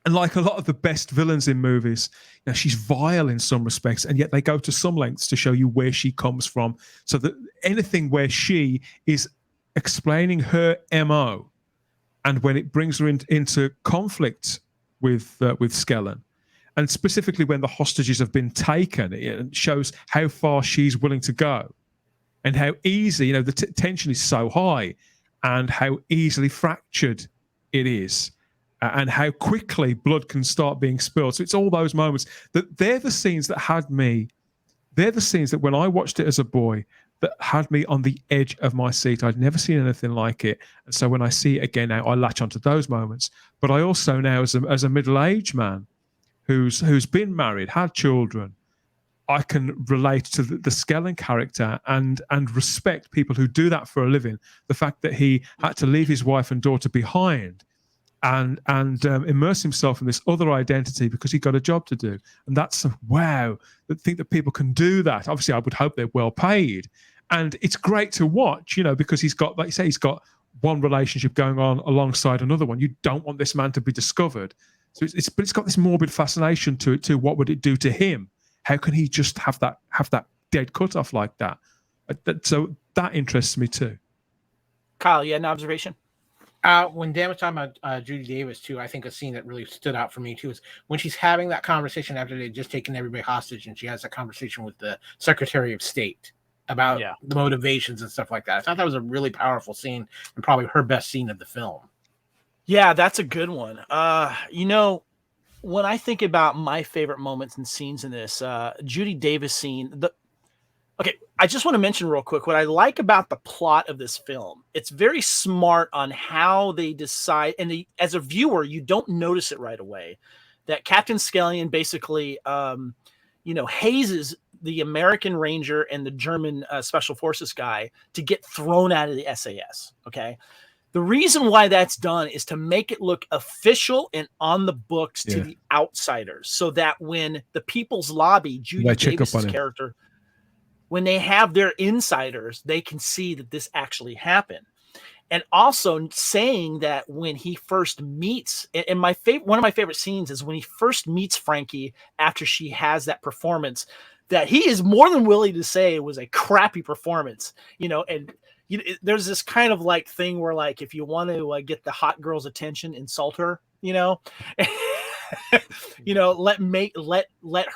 And like a lot of the best villains in movies, you know, she's vile in some respects, and yet they go to some lengths to show you where she comes from. So that anything where she is explaining her MO, and when it brings her into conflict with Skellen, and specifically when the hostages have been taken, it shows how far she's willing to go, and how easy, you know, the tension is so high, and how easily fractured it is. And how quickly blood can start being spilled. So it's all those moments they're the scenes that had me. They're the scenes that when I watched it as a boy, that had me on the edge of my seat. I'd never seen anything like it. And so when I see it again now, I latch onto those moments. But I also now, as a middle-aged man who's been married, had children, I can relate to the Skellen character and respect people who do that for a living. The fact that he had to leave his wife and daughter behind and immerse himself in this other identity because he got a job to do. And that's wow, I think that people can do that. Obviously, I would hope they're well paid. And it's great to watch, you know, because he's got, like you say, he's got one relationship going on alongside another one. You don't want this man to be discovered. So but it's got this morbid fascination to it too. What would it do to him? How can he just have that dead cutoff like that? So that interests me too. Kyle, you had an observation? When Dan was talking about Judy Davis too, I think a scene that really stood out for me too is when she's having that conversation after they'd just taken everybody hostage, and she has that conversation with the Secretary of State about the motivations and stuff like that. I thought that was a really powerful scene and probably her best scene of the film. Yeah, that's a good one. You know, when I think about my favorite moments and scenes in this, Judy Davis scene, okay, I just want to mention real quick what I like about the plot of this film. It's very smart on how they decide, and as a viewer, you don't notice it right away, that Captain Skellen basically, you know, hazes the American Ranger and the German Special Forces guy to get thrown out of the SAS, okay? The reason why that's done is to make it look official and on the books to the outsiders, so that when the People's Lobby, Judy Davis's character, when they have their insiders, they can see that this actually happened. And also saying that when he first meets, and one of my favorite scenes is when he first meets Frankie after she has that performance, that he is more than willing to say it was a crappy performance, you know, and there's this kind of like thing where like, if you want to get the hot girl's attention, insult her, you know, you know, let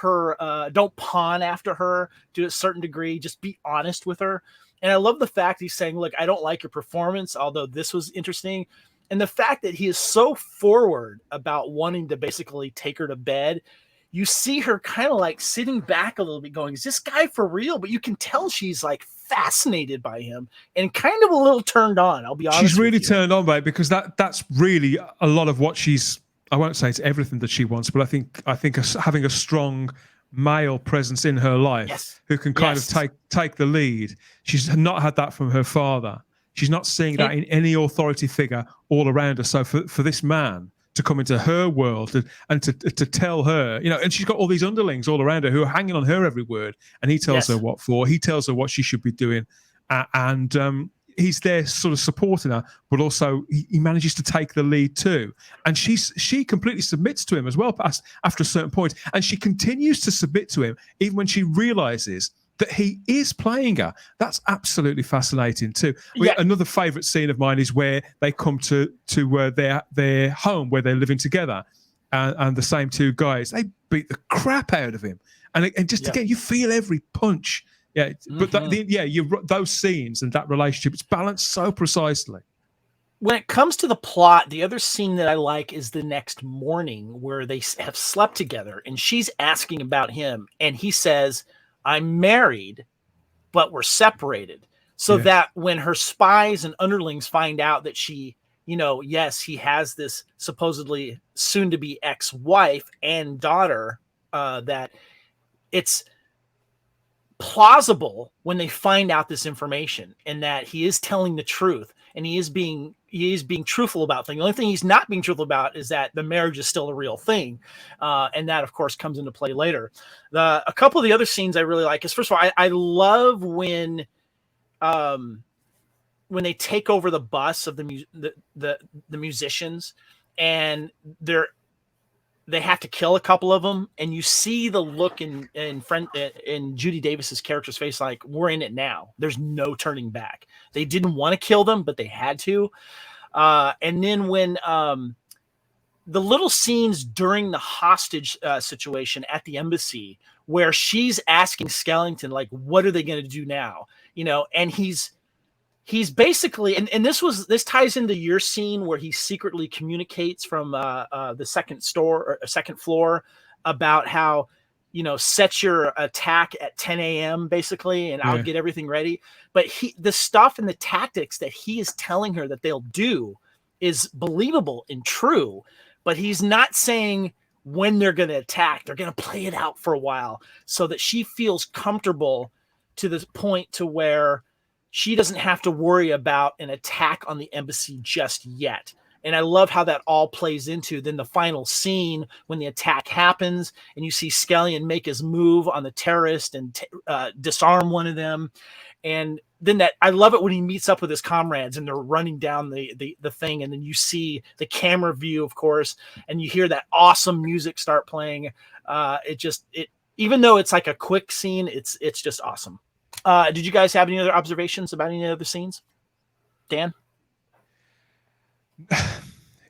her, don't pawn after her to a certain degree, just be honest with her. And I love the fact he's saying, look, I don't like your performance, although this was interesting. And the fact that he is so forward about wanting to basically take her to bed, you see her kind of like sitting back a little bit going, is this guy for real? But you can tell she's like fascinated by him and kind of a little turned on. I'll be honest. She's really turned on by it, because that's really a lot of what she's, I won't say it's everything that she wants, but I think having a strong male presence in her life who can kind of take the lead. She's not had that from her father. She's not seeing that in any authority figure all around her. So for this man to come into her world and to tell her, you know, and she's got all these underlings all around her who are hanging on her every word, and he tells her what for. He tells her what she should be doing, and he's there sort of supporting her, but also he manages to take the lead too. And she completely submits to him as well after a certain point, and she continues to submit to him even when she realizes that he is playing her. That's absolutely fascinating too. Another favorite scene of mine is where they come to their home where they're living together, and the same two guys, they beat the crap out of him, and just again, you feel every punch. Yeah, but those scenes and that relationship, it's balanced so precisely. When it comes to the plot, the other scene that I like is the next morning where they have slept together, and she's asking about him, and he says, I'm married, but we're separated. So that when her spies and underlings find out that she, you know, yes, he has this supposedly soon-to-be ex-wife and daughter, that it's plausible when they find out this information, and that he is telling the truth, and he is being truthful about things. The only thing he's not being truthful about is that the marriage is still a real thing, and that of course comes into play later. A couple of the other scenes I really like is, first of all, I love when they take over the bus of the musicians, and they're they have to kill a couple of them, and you see the look in Judy Davis's character's face, like, we're in it now. There's no turning back. They didn't want to kill them, but they had to. And then when the little scenes during the hostage situation at the embassy, where she's asking Skellington, like, what are they going to do now? And he's basically, and this ties into your scene where he secretly communicates from the second floor about how, set your attack at 10 a.m. basically, and I'll get everything ready. But the stuff and the tactics that he is telling her that they'll do is believable and true, but he's not saying when they're going to attack. They're going to play it out for a while so that she feels comfortable to the point to where she doesn't have to worry about an attack on the embassy just yet. And I love how that all plays into then the final scene when the attack happens and you see Skellion make his move on the terrorist and disarm one of them. And then I love it when he meets up with his comrades and they're running down the thing. And then you see the camera view, of course, and you hear that awesome music start playing. Even though it's like a quick scene, it's just awesome. Did you guys have any other observations about any other scenes? Dan?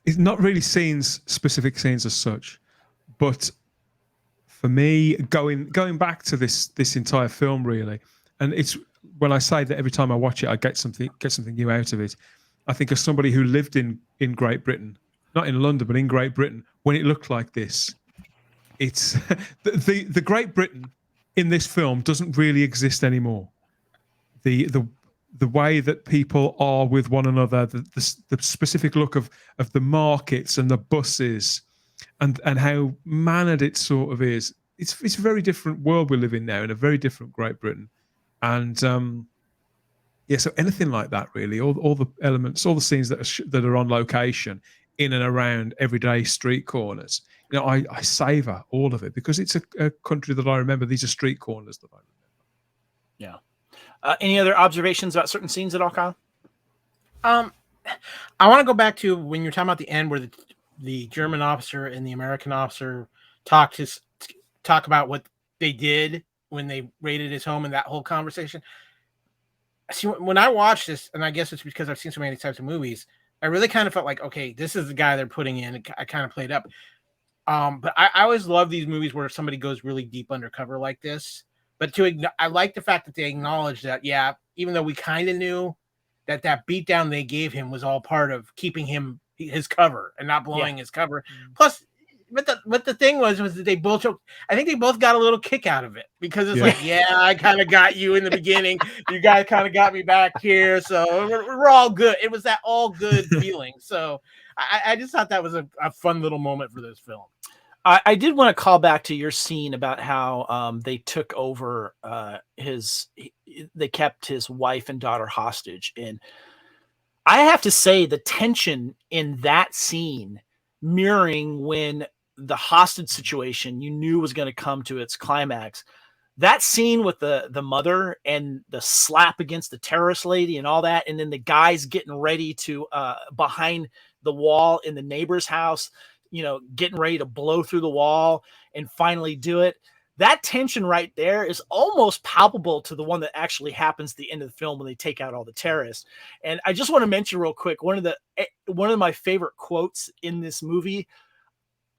It's not really specific scenes as such, but for me, going back to this entire film, really, and it's when I say that every time I watch it, I get something new out of it. I think as somebody who lived in Great Britain, not in London, but in Great Britain, when it looked like this, it's the Great Britain in this film doesn't really exist anymore. The way that people are with one another, the specific look of the markets and the buses, and how mannered it sort of is. It's a very different world we live in now, in a very different Great Britain, and so anything like that, really, all the elements, all the scenes that are on location in and around everyday street corners. I savor all of it because it's a country that I remember. These are street corners that I remember. Yeah. Any other observations about certain scenes at all, Kyle? I want to go back to when you're talking about the end where the German officer and the American officer talk about what they did when they raided his home and that whole conversation. See, when I watched this, and I guess it's because I've seen so many types of movies, I really kind of felt like, okay, this is the guy they're putting in. I kind of played up. But I always love these movies where somebody goes really deep undercover like this. But I like the fact that they acknowledge that, yeah, even though we kind of knew that beatdown they gave him was all part of keeping his cover and not blowing his cover. Plus, but the thing was that they both, I think they both got a little kick out of it because it's like, I kind of got you in the beginning. You guys kind of got me back here. So we're all good. It was that all good feeling. So I just thought that was a fun little moment for this film. I did want to call back to your scene about how they took over they kept his wife and daughter hostage. And I have to say the tension in that scene mirroring when the hostage situation you knew was going to come to its climax. That scene with the mother and the slap against the terrorist lady and all that, and then the guys getting ready to behind the wall in the neighbor's house, getting ready to blow through the wall and finally do it. That tension right there is almost palpable to the one that actually happens at the end of the film when they take out all the terrorists. And I just want to mention real quick, one of my favorite quotes in this movie,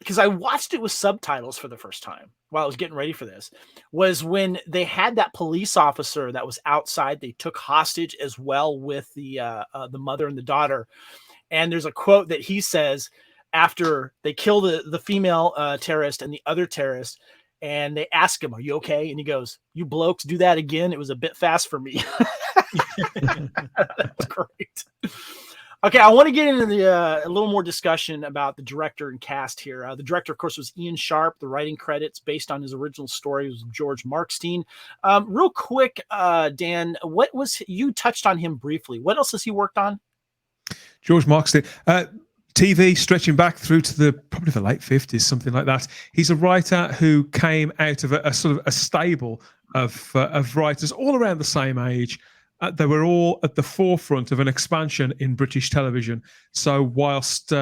because I watched it with subtitles for the first time while I was getting ready for this, was when they had that police officer that was outside. They took hostage as well with the mother and the daughter. And there's a quote that he says after they kill the female terrorist and the other terrorist, and they ask him, "Are you okay?" And he goes, "You blokes do that again. It was a bit fast for me." That's great. Okay, I want to get into a little more discussion about the director and cast here. The director, of course, was Ian Sharp. The writing credits, based on his original story, was George Markstein. Real quick, Dan, you touched on him briefly. What else has he worked on? George Markstein. TV stretching back through to probably the late 50s, something like that. He's a writer who came out of a sort of a stable of writers all around the same age. They were all at the forefront of an expansion in British television. So whilst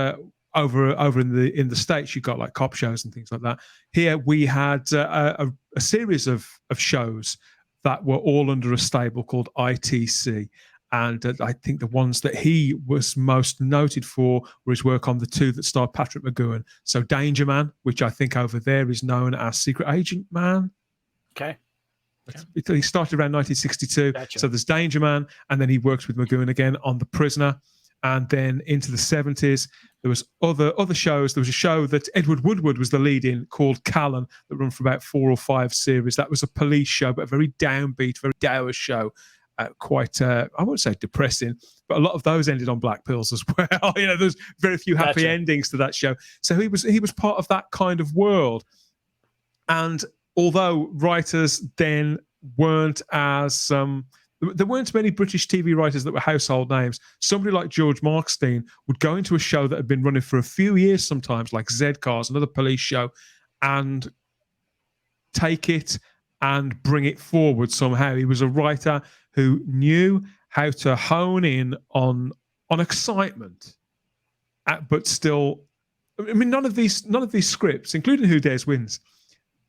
over in the States, you got like cop shows and things like that. Here we had a series of shows that were all under a stable called ITC. And I think the ones that he was most noted for were his work on the two that starred Patrick McGoohan. So Danger Man, which I think over there is known as Secret Agent Man. Okay. He started around 1962. Gotcha. So there's Danger Man, and then he worked with McGoohan again on The Prisoner. And then into the 70s, there was other shows. There was a show that Edward Woodward was the lead in called Callan that ran for about 4 or 5 series. That was a police show, but a very downbeat, very dour show. Quite, I won't say depressing, but a lot of those ended on black pills as well. There's very few happy endings to that show. So he was part of that kind of world. And although writers then weren't as there weren't many British TV writers that were household names. Somebody like George Markstein would go into a show that had been running for a few years sometimes, like Z-Cars, another police show, and take it and bring it forward somehow. He was a writer who knew how to hone in on excitement, but still, I mean, none of these scripts, including Who Dares Wins,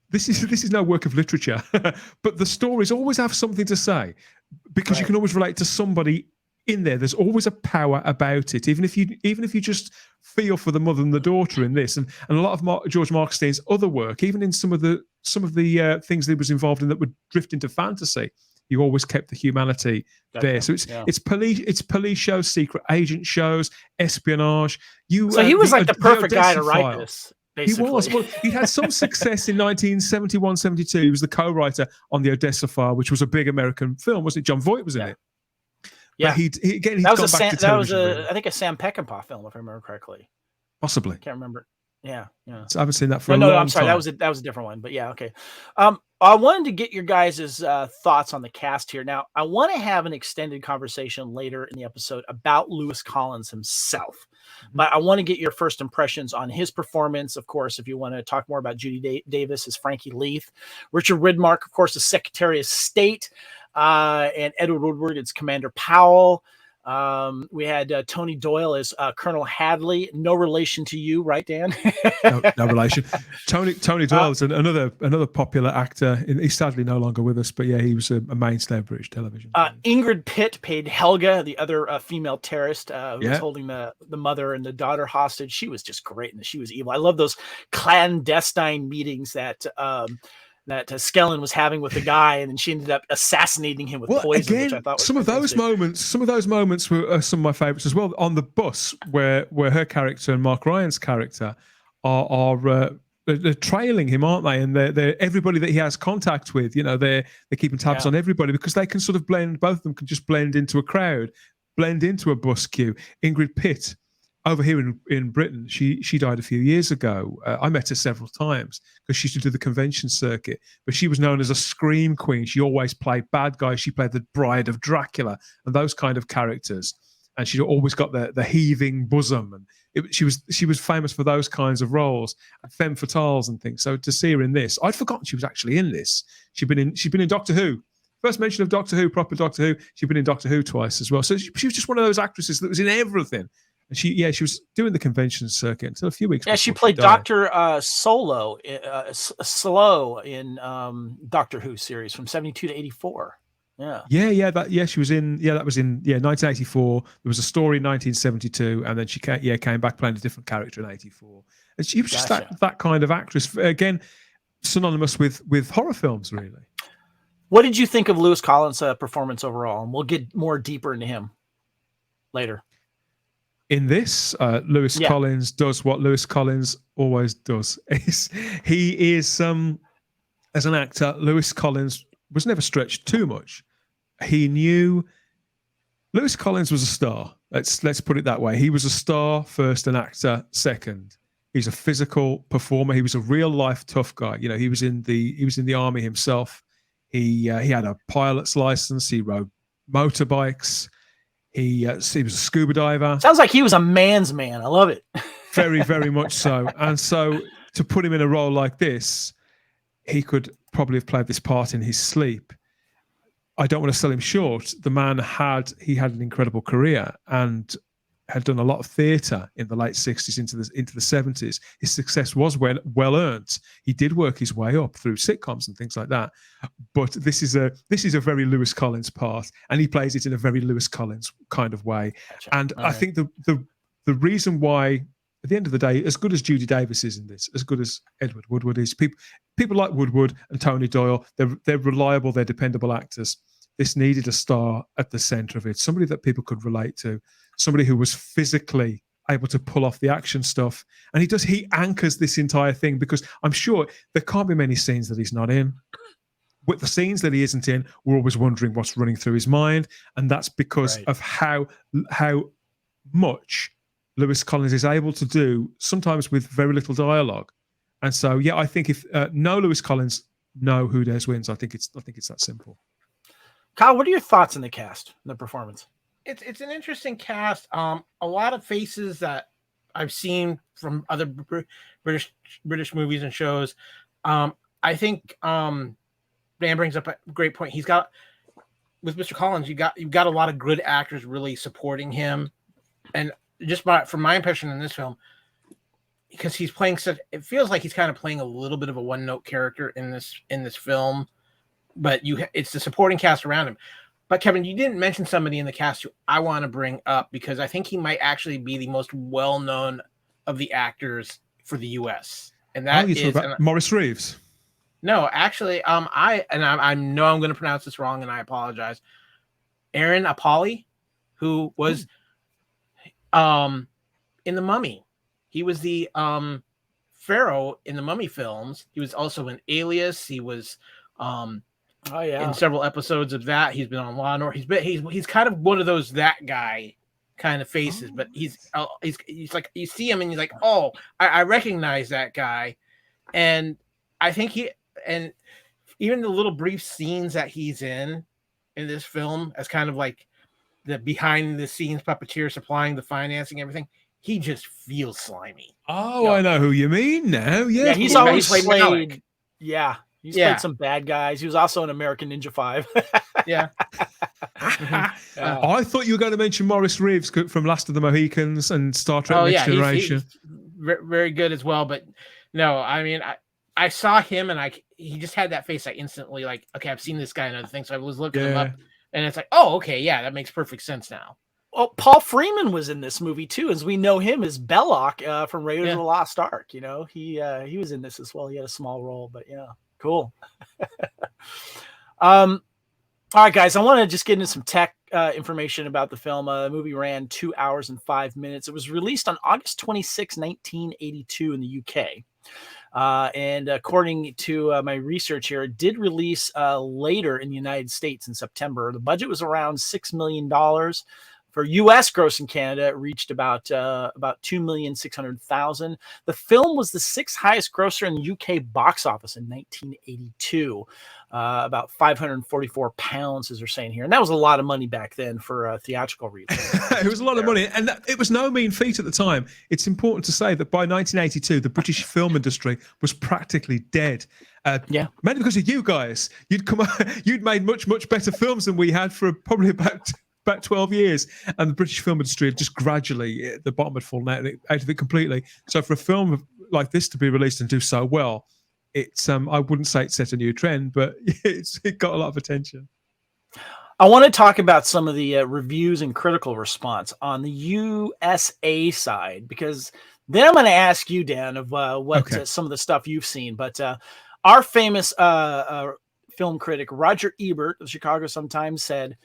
this is no work of literature, but the stories always have something to say because you can always relate to somebody in there. There's always a power about it, even if you just feel for the mother and the daughter in this, and a lot of George Markstein's other work, even in some of the things that he was involved in that would drift into fantasy, you always kept the humanity there. So it's police shows, secret agent shows, espionage. So he was like the perfect guy to write this. Basically. He was. Well, he had some success in 1971, 72. He was the co-writer on the Odessa File, which was a big American film, wasn't it? John Voight was in it. Yeah, but he'd that was I think a Sam Peckinpah film, if I remember correctly. Possibly. Can't remember. Yeah. So I haven't seen that for a long time. No, I'm sorry. That was a different one. But yeah, okay. I wanted to get your guys' thoughts on the cast here. Now, I want to have an extended conversation later in the episode about Lewis Collins himself. But I want to get your first impressions on his performance. Of course, if you want to talk more about Judy Davis as Frankie Leith, Richard Widmark, of course, as Secretary of State, and Edward Woodward as Commander Powell. We had Tony Doyle as Colonel Hadley. No relation to you, right, Dan? no relation. Tony Doyle is another popular actor. He's sadly no longer with us, but yeah, he was a mainstay of British television. Ingrid Pitt played Helga, the other female terrorist who was holding the mother and the daughter hostage. She was just great, and she was evil. I love those clandestine meetings that Skellen was having with the guy, and then she ended up assassinating him with poison. Again, which I thought was some of those moments were some of my favorites as well. On the bus, where her character and Mark Ryan's character are they're trailing him, aren't they? And they're everybody that he has contact with. They're keeping tabs on everybody because they can sort of blend. Both of them can just blend into a crowd, blend into a bus queue. Ingrid Pitt, over here in Britain, she died a few years ago. I met her several times because she used to do the convention circuit, but she was known as a scream queen. She always played bad guys. She played the Bride of Dracula and those kind of characters. And she always got the heaving bosom. And she was famous for those kinds of roles, femme fatales and things. So to see her in this, I'd forgotten she was actually in this. She'd been in Doctor Who. First mention of Doctor Who, proper Doctor Who. She'd been in Doctor Who twice as well. So she was just one of those actresses that was in everything. And she was doing the convention circuit until a few weeks. Yeah, she played Dr. Slow in Doctor Who series from 72 to 84. She was in. That was in 1984. There was a story in 1972, and then she came back playing a different character in 84. And she was just that kind of actress. Again, synonymous with horror films, really. What did you think of Lewis Collins' performance overall? And we'll get more deeper into him later. In this, Lewis Collins does what Lewis Collins always does. He is, as an actor, Lewis Collins was never stretched too much. He knew Lewis Collins was a star. Let's put it that way. He was a star first, an actor second. He's a physical performer. He was a real life tough guy. He was in the army himself. He had a pilot's license. He rode motorbikes. He was a scuba diver. Sounds like he was a man's man. I love it. Very, very much so. And so to put him in a role like this, he could probably have played this part in his sleep. I don't want to sell him short. The man had an incredible career, and had done a lot of theatre in the late 60s into the 70s. His success was well earned. He did work his way up through sitcoms and things like that. But this is a very Lewis Collins part, and he plays it in a very Lewis Collins kind of way. Gotcha. And All I right. think the reason why, at the end of the day, as good as Judy Davis is in this, as good as Edward Woodward is, people like Woodward and Tony Doyle, they're reliable, they're dependable actors. This needed a star at the center of it, somebody that people could relate to, somebody who was physically able to pull off the action stuff. And he anchors this entire thing, because I'm sure there can't be many scenes that he's not in. With the scenes that he isn't in, we're always wondering what's running through his mind. And that's because of how much Lewis Collins is able to do, sometimes with very little dialogue. And so, yeah, I think if no Lewis Collins, no Who Dares Wins. I think it's that simple. Kyle, what are your thoughts on the cast and the performance? It's an interesting cast. A lot of faces that I've seen from other British movies and shows. I think Dan brings up a great point. He's got, with Mr. Collins, you've got a lot of good actors really supporting him, and just from my impression in this film, because he's playing it feels like he's kind of playing a little bit of a one-note character in this film, but it's the supporting cast around him. But Kevin, you didn't mention somebody in the cast who I want to bring up, because I think he might actually be the most well-known of the actors for the U.S. And that is Maurice Reeves. No, actually, I know I'm going to pronounce this wrong, and I apologize. Aaron Apolli, who was in The Mummy. He was the Pharaoh in the Mummy films. He was also in Alias. He was in several episodes of that. He's been on Law and Order. He's kind of one of those that guy kind of faces, but he's like, you see him and he's like, oh, I recognize that guy. And I think and even the little brief scenes that he's in this film as kind of like the behind the scenes puppeteer supplying the financing, everything, he just feels slimy. Oh, I know who you mean now. Yeah, he's always played Malik. He's played some bad guys. He was also in American Ninja 5. Yeah. I thought you were going to mention Maurice Reeves from Last of the Mohicans and Star Trek Next Generation. He's very good as well. But no, I mean, I saw him and he just had that face. I instantly like, okay, I've seen this guy in other things. So I was looking him up, and it's like, oh, okay, yeah, that makes perfect sense now. Well, Paul Freeman was in this movie too, as we know him as Belloc from Raiders of the Lost Ark. You know, he was in this as well. He had a small role, but yeah, cool. All right, guys, I want to just get into some tech information about the film. The movie ran 2 hours and 5 minutes. It was released on August 26, 1982 in the UK. And according to my research here, it did release later in the United States in September. The budget was around $6 million. For U.S. gross in Canada, it reached about $2,600,000. The film was the sixth highest grosser in the UK box office in 1982, about 544 pounds, as they're saying here, and that was a lot of money back then for a theatrical release. It was a lot of money, and it was no mean feat at the time. It's important to say that by 1982, the British film industry was practically dead. Mainly because of you guys. You'd made much better films than we had for probably about 12 years, and the British film industry had just gradually, the bottom had fallen out of it completely. So for a film like this to be released and do so well, it's I wouldn't say it set a new trend, but it got a lot of attention. I want to talk about some of the reviews and critical response on the USA side, because then I'm going to ask you, Dan, of some of the stuff you've seen. But our famous film critic Roger Ebert of Chicago Sun-Times said,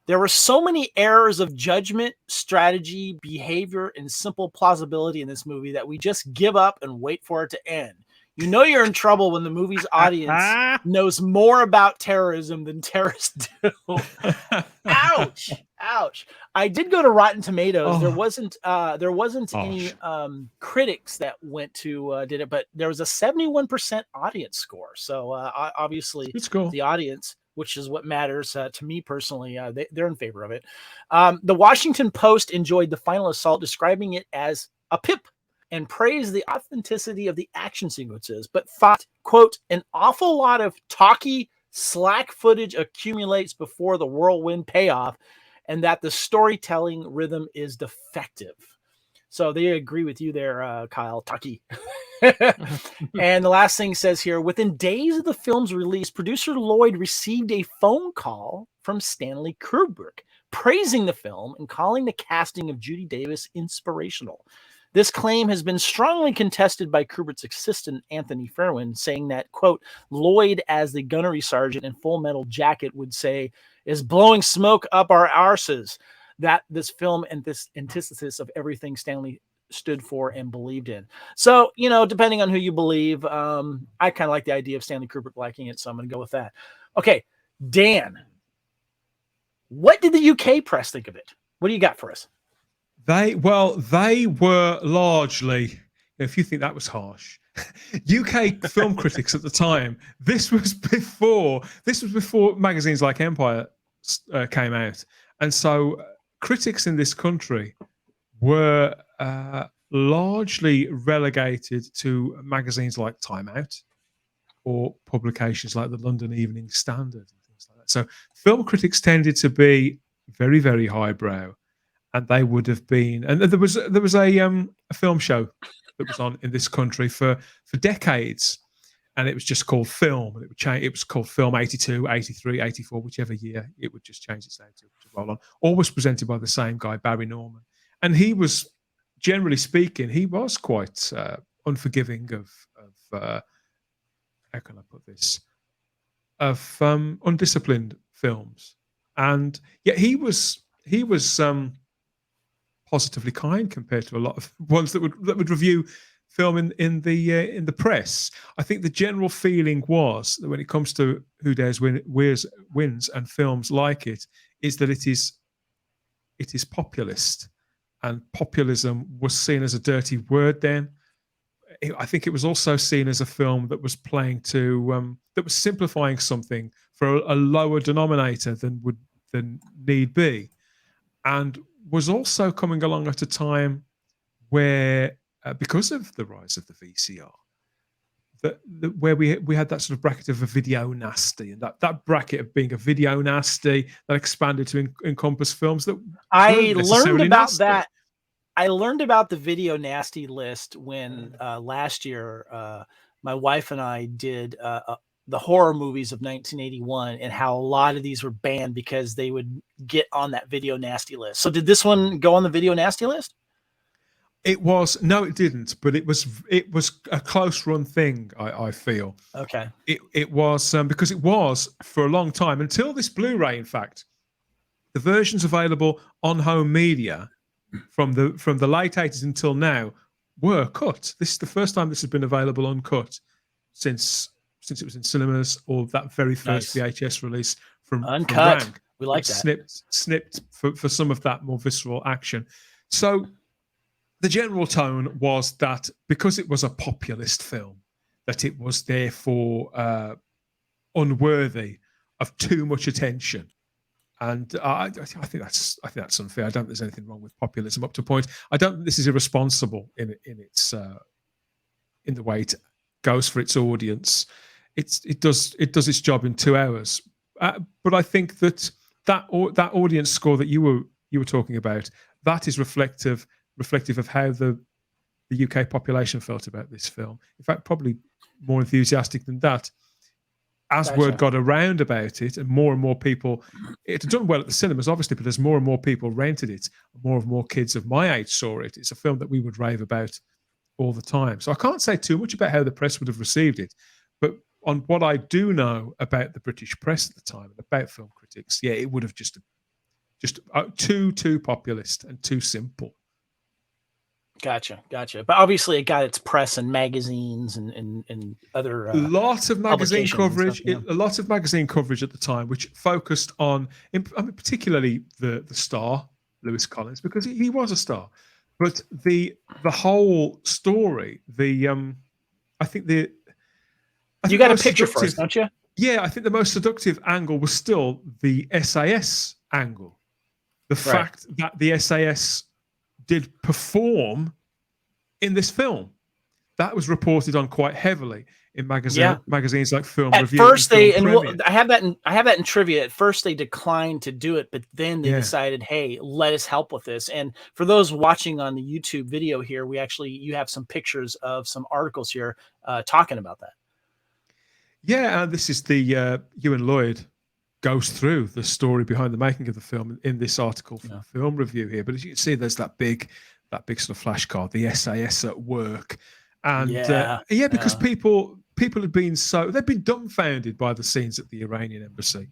"There were so many errors of judgment, strategy, behavior, and simple plausibility in this movie that we just give up and wait for it to end. You know you're in trouble when the movie's audience knows more about terrorism than terrorists do." Ouch. Ouch. I did go to Rotten Tomatoes. There wasn't any critics that went to did it, but there was a 71% audience score. So obviously the audience, which is what matters to me personally, they're in favor of it. The Washington Post enjoyed the final assault, describing it as a pip, and praised the authenticity of the action sequences, but thought, quote, "an awful lot of talky, slack footage accumulates before the whirlwind payoff, and that the storytelling rhythm is defective. So they agree with you there, Kyle Tucky. And the last thing says here, within days of the film's release, producer Lloyd received a phone call from Stanley Kubrick praising the film and calling the casting of Judy Davis inspirational. This claim has been strongly contested by Kubrick's assistant, Anthony Fairwin, saying that, quote, Lloyd as the gunnery sergeant in Full Metal Jacket would say, is blowing smoke up our arses. That this film and this antithesis of everything Stanley stood for and believed in. So, you know, depending on who you believe, I kind of like the idea of Stanley Kubrick liking it, so I'm going to go with that. Okay, Dan, what did the UK press think of it? What do you got for us? They were largely, if you think that was harsh, UK film critics at the time. This was before magazines like Empire came out, and so critics in this country were largely relegated to magazines like Time Out or publications like the London Evening Standard and things like that. So film critics tended to be very, very highbrow, and they would have been. And there was a film show that was on in this country for decades, and it was just called Film, and it would change. It was called Film 82, 83, 84, whichever year. It would just change its name to roll on. Always presented by the same guy, Barry Norman, and he was, generally speaking, he was quite unforgiving of how can I put this, of undisciplined films, and yet he was positively kind compared to a lot of ones that would review film in the press. I think the general feeling was that when it comes to Who Dares Wins and films like it, is that it is populist, and populism was seen as a dirty word then. I think it was also seen as a film that was playing to that was simplifying something for a lower denominator than need be, and was also coming along at a time where because of the rise of the VCR, where we had that sort of bracket of a video nasty, and that bracket of being a video nasty that expanded to encompass films that I learned about nasty. that. I learned about the video nasty list when last year my wife and I did the horror movies of 1981, and how a lot of these were banned because they would get on that video nasty list. So did this one go on the video nasty list? No, it didn't, but it was a close run thing. I feel. Okay. It was because it was for a long time, until this Blu-ray. In fact, the versions available on home media from the late 80s until now were cut. This is the first time this has been available uncut since it was in cinemas, or that very first VHS release from Uncut. Rank. We like that. Snipped for some of that more visceral action. So the general tone was that because it was a populist film, that it was therefore unworthy of too much attention. And I think that's unfair. I don't think there's anything wrong with populism up to a point. I don't think this is irresponsible in the way it goes for its audience. It does its job in 2 hours. But I think that audience score that you were talking about, that is reflective of how the UK population felt about this film. In fact, probably more enthusiastic than that. As word got around about it, and more people, it had done well at the cinemas, obviously, but as more and more people rented it, more and more kids of my age saw it. It's a film that we would rave about all the time. So I can't say too much about how the press would have received it, but on what I do know about the British press at the time and about film critics, yeah, it would have just too populist and too simple. Gotcha. But obviously, it got its press and magazines and other lots of magazine coverage. Stuff, yeah. A lot of magazine coverage at the time, which focused on, particularly the star Lewis Collins, because he was a star. But the whole story, I think you got a picture for us, don't you? Yeah, I think the most seductive angle was still the SAS angle. The fact that the SAS did perform in this film. that was reported on quite heavily in magazines like Film At Review. first, I have that in trivia. At first, they declined to do it, but then they decided, hey, let us help with this. And for those watching on the YouTube video here, you have some pictures of some articles here talking about that. Yeah, and this is the Ewan Lloyd goes through the story behind the making of the film in this article from Film Review here. But as you can see, there's that big sort of flashcard, the SAS at work. And because people have been they've been dumbfounded by the scenes at the Iranian Embassy,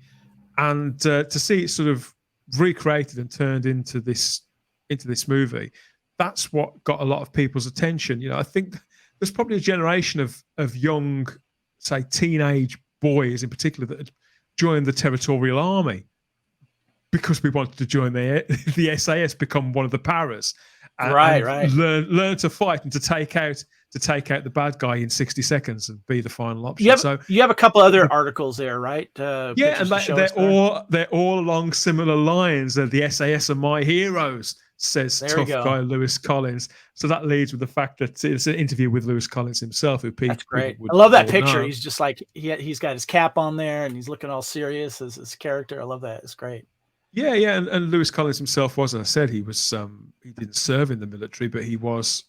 and to see it sort of recreated and turned into this movie, that's what got a lot of people's attention. I think there's probably a generation of young, say, teenage boys in particular that had joined the Territorial Army because we wanted to join the SAS, become one of the paras, and learn to fight and to take out the bad guy in 60 seconds and be the final option. You have a couple other articles there, right? And they're all along similar lines. The SAS are my heroes, says tough guy Lewis Collins. So that leads with the fact that it's an interview with Lewis Collins himself. That's great. I love that picture. He's just like he's got his cap on there and he's looking all serious as his character. I love that. It's great. Yeah, and Lewis Collins himself was, as I said, he was he didn't serve in the military, but he was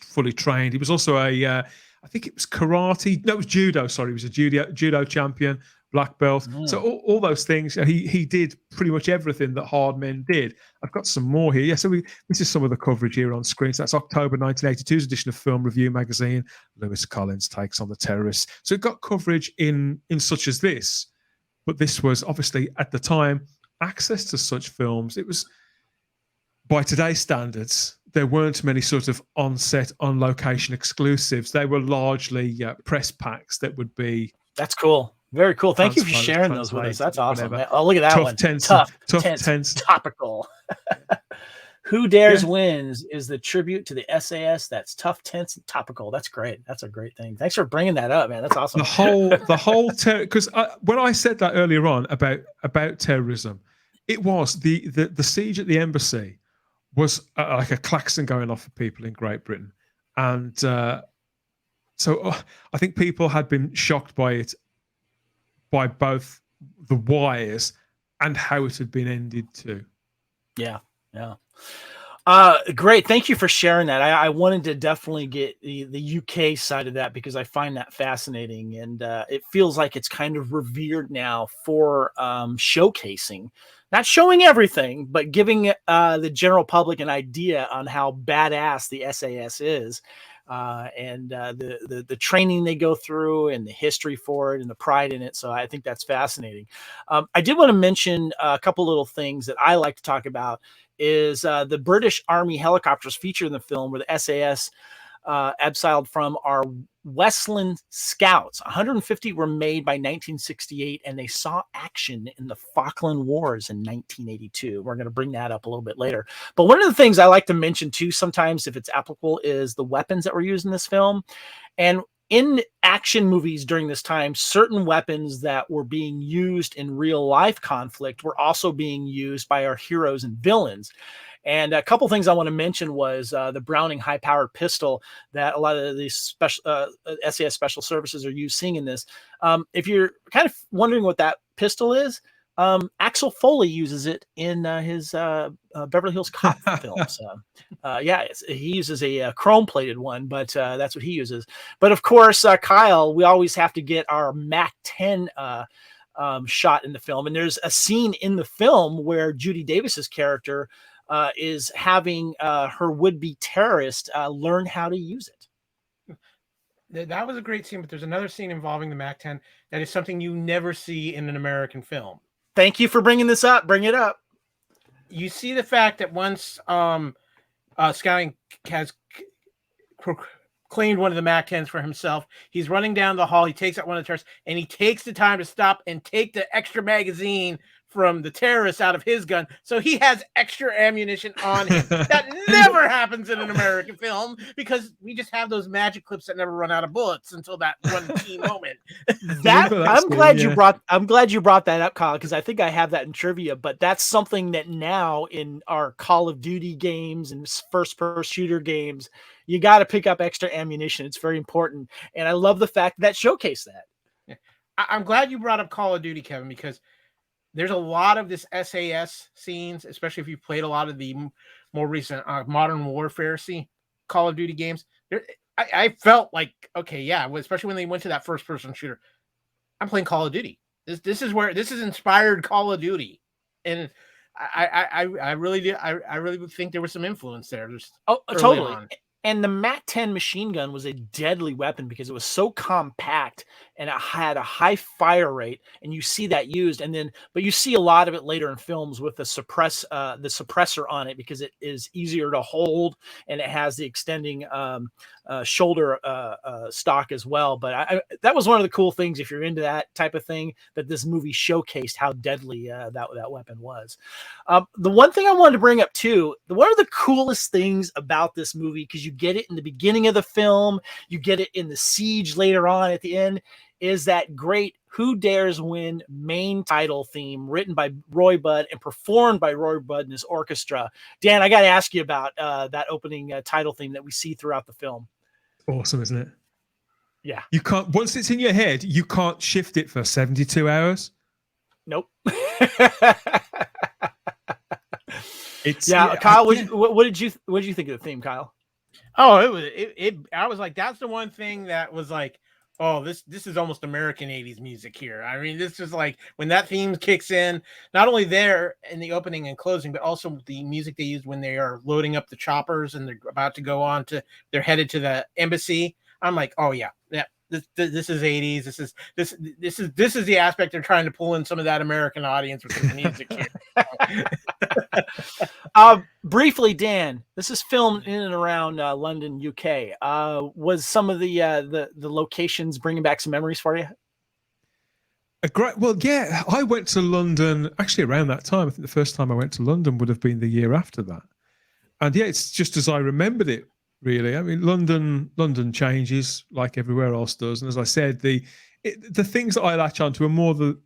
fully trained. He was also I think it was karate. No, it was judo. Sorry, he was a judo champion, black belt. So all those things. He did pretty much everything that hard men did. I've got some more here. Yeah, so this is some of the coverage here on screen. So that's October 1982's edition of Film Review magazine. Lewis Collins takes on the terrorists. So it got coverage in such as this, but this was obviously at the time access to such films. It was, by today's standards, there weren't many sort of on-set, on-location exclusives. They were largely press packs that would be. That's cool. Very cool. Thank you for sharing those with us. That's awesome. Oh, look at that one. Tough, tense, topical. Who Dares Wins is the tribute to the SAS. That's tough, tense, and topical. That's great. That's a great thing. Thanks for bringing that up, man. That's awesome. The whole because when I said that earlier on about terrorism, it was the siege at the embassy was like a klaxon going off for people in Great Britain, and so I think people had been shocked by it, by both the wires and how it had been ended too. Yeah. Great. Thank you for sharing that. I wanted to definitely get the UK side of that because I find that fascinating, and it feels like it's kind of revered now for showcasing, not showing everything, but giving the general public an idea on how badass the SAS is. And the training they go through and the history for it and the pride in it. So I think that's fascinating. I did want to mention a couple little things that I like to talk about is the British Army helicopters featured in the film where the SAS abseiled from are Westland Scouts. 150 were made by 1968, and they saw action in the Falkland Wars in 1982. We're going to bring that up a little bit later. But one of the things I like to mention too, sometimes if it's applicable, is the weapons that were used in this film. And in action movies during this time, certain weapons that were being used in real life conflict were also being used by our heroes and villains. And a couple things I want to mention was the Browning high-powered pistol that a lot of these special SAS special services are using in this. If you're kind of wondering what that pistol is, Axel Foley uses it in his Beverly Hills Cop films. He uses a chrome-plated one, but that's what he uses. But of course, Kyle, we always have to get our MAC-10 shot in the film. And there's a scene in the film where Judy Davis's character is having her would-be terrorist learn how to use it. That was a great scene, but there's another scene involving the MAC-10 that is something you never see in an American film. Thank you for bringing this up. Bring it up. You see the fact that once Scouting has claimed one of the MAC-10s for himself, he's running down the hall, he takes out one of the terrorists, and he takes the time to stop and take the extra magazine from the terrorist out of his gun, so he has extra ammunition on him. That never happens in an American film because we just have those magic clips that never run out of bullets until that one key moment. I'm glad you brought that up, Kyle, because I think I have that in trivia. But that's something that now in our Call of Duty games and first-person shooter games, you got to pick up extra ammunition. It's very important. And I love the fact that showcased that. Yeah. I'm glad you brought up Call of Duty, Kevin, because there's a lot of this SAS scenes, especially if you played a lot of the more recent Modern Warfare Call of Duty games. I felt like, okay, yeah, especially when they went to that first person shooter. I'm playing Call of Duty. This is inspired Call of Duty. And I really do. I really think there was some influence there. Totally. And the MAC-10 machine gun was a deadly weapon because it was so compact and it had a high fire rate, and you see that used. But you see a lot of it later in films with the suppressor on it because it is easier to hold and it has the extending shoulder stock as well. But that was one of the cool things, if you're into that type of thing, that this movie showcased how deadly that weapon was. The one thing I wanted to bring up too, one of the coolest things about this movie, because you get it in the beginning of the film, you get it in the siege later on at the end, is that great Who Dares Win main title theme written by Roy Budd and performed by Roy Budd and his orchestra. Dan, I got to ask you about that opening title theme that we see throughout the film. Awesome, isn't it? Yeah. You can't, once it's in your head, you can't shift it for 72 hours. Nope. Yeah, Kyle, what did you think of the theme, Kyle? Oh, I was like, that's the one thing that was like, oh, this is almost American 80s music here. I mean, this is like when that theme kicks in, not only there in the opening and closing, but also the music they use when they are loading up the choppers and they're about to go on to, they're headed to the embassy. I'm like, oh yeah. This is 80s. This is the aspect they're trying to pull in some of that American audience with the music here. Briefly, Dan, this is filmed in and around London, UK. Was some of the locations bringing back some memories for you? Well, yeah, I went to London actually around that time. I think the first time I went to London would have been the year after that. And yeah, it's just as I remembered it. Really, I mean, London changes like everywhere else does, and as I said, the things that I latch onto are more the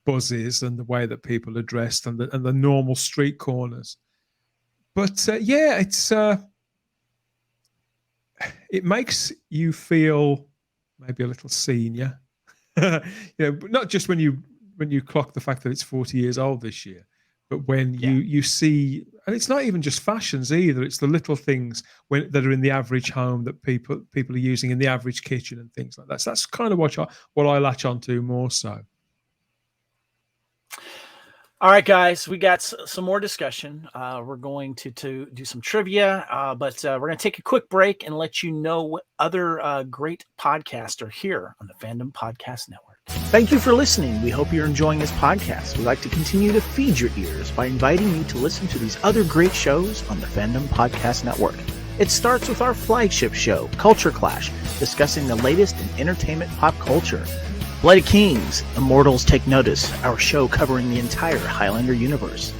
buzzes and the way that people are dressed and the normal street corners. But yeah, it makes you feel maybe a little senior, but not just when you clock the fact that it's 40 years old this year. But when you see, and it's not even just fashions either, it's the little things that are in the average home that people are using in the average kitchen and things like that. So that's kind of what I latch onto more so. All right, guys, we got some more discussion. We're going to do some trivia, but we're going to take a quick break and let you know what other great podcasts are here on the Fandom Podcast Network. Thank you for listening. We hope you're enjoying this podcast. We'd like to continue to feed your ears by inviting you to listen to these other great shows on the Fandom Podcast Network. It starts with our flagship show, Culture Clash, discussing the latest in entertainment pop culture. Bloody Kings, Immortals Take Notice, our show covering the entire Highlander universe.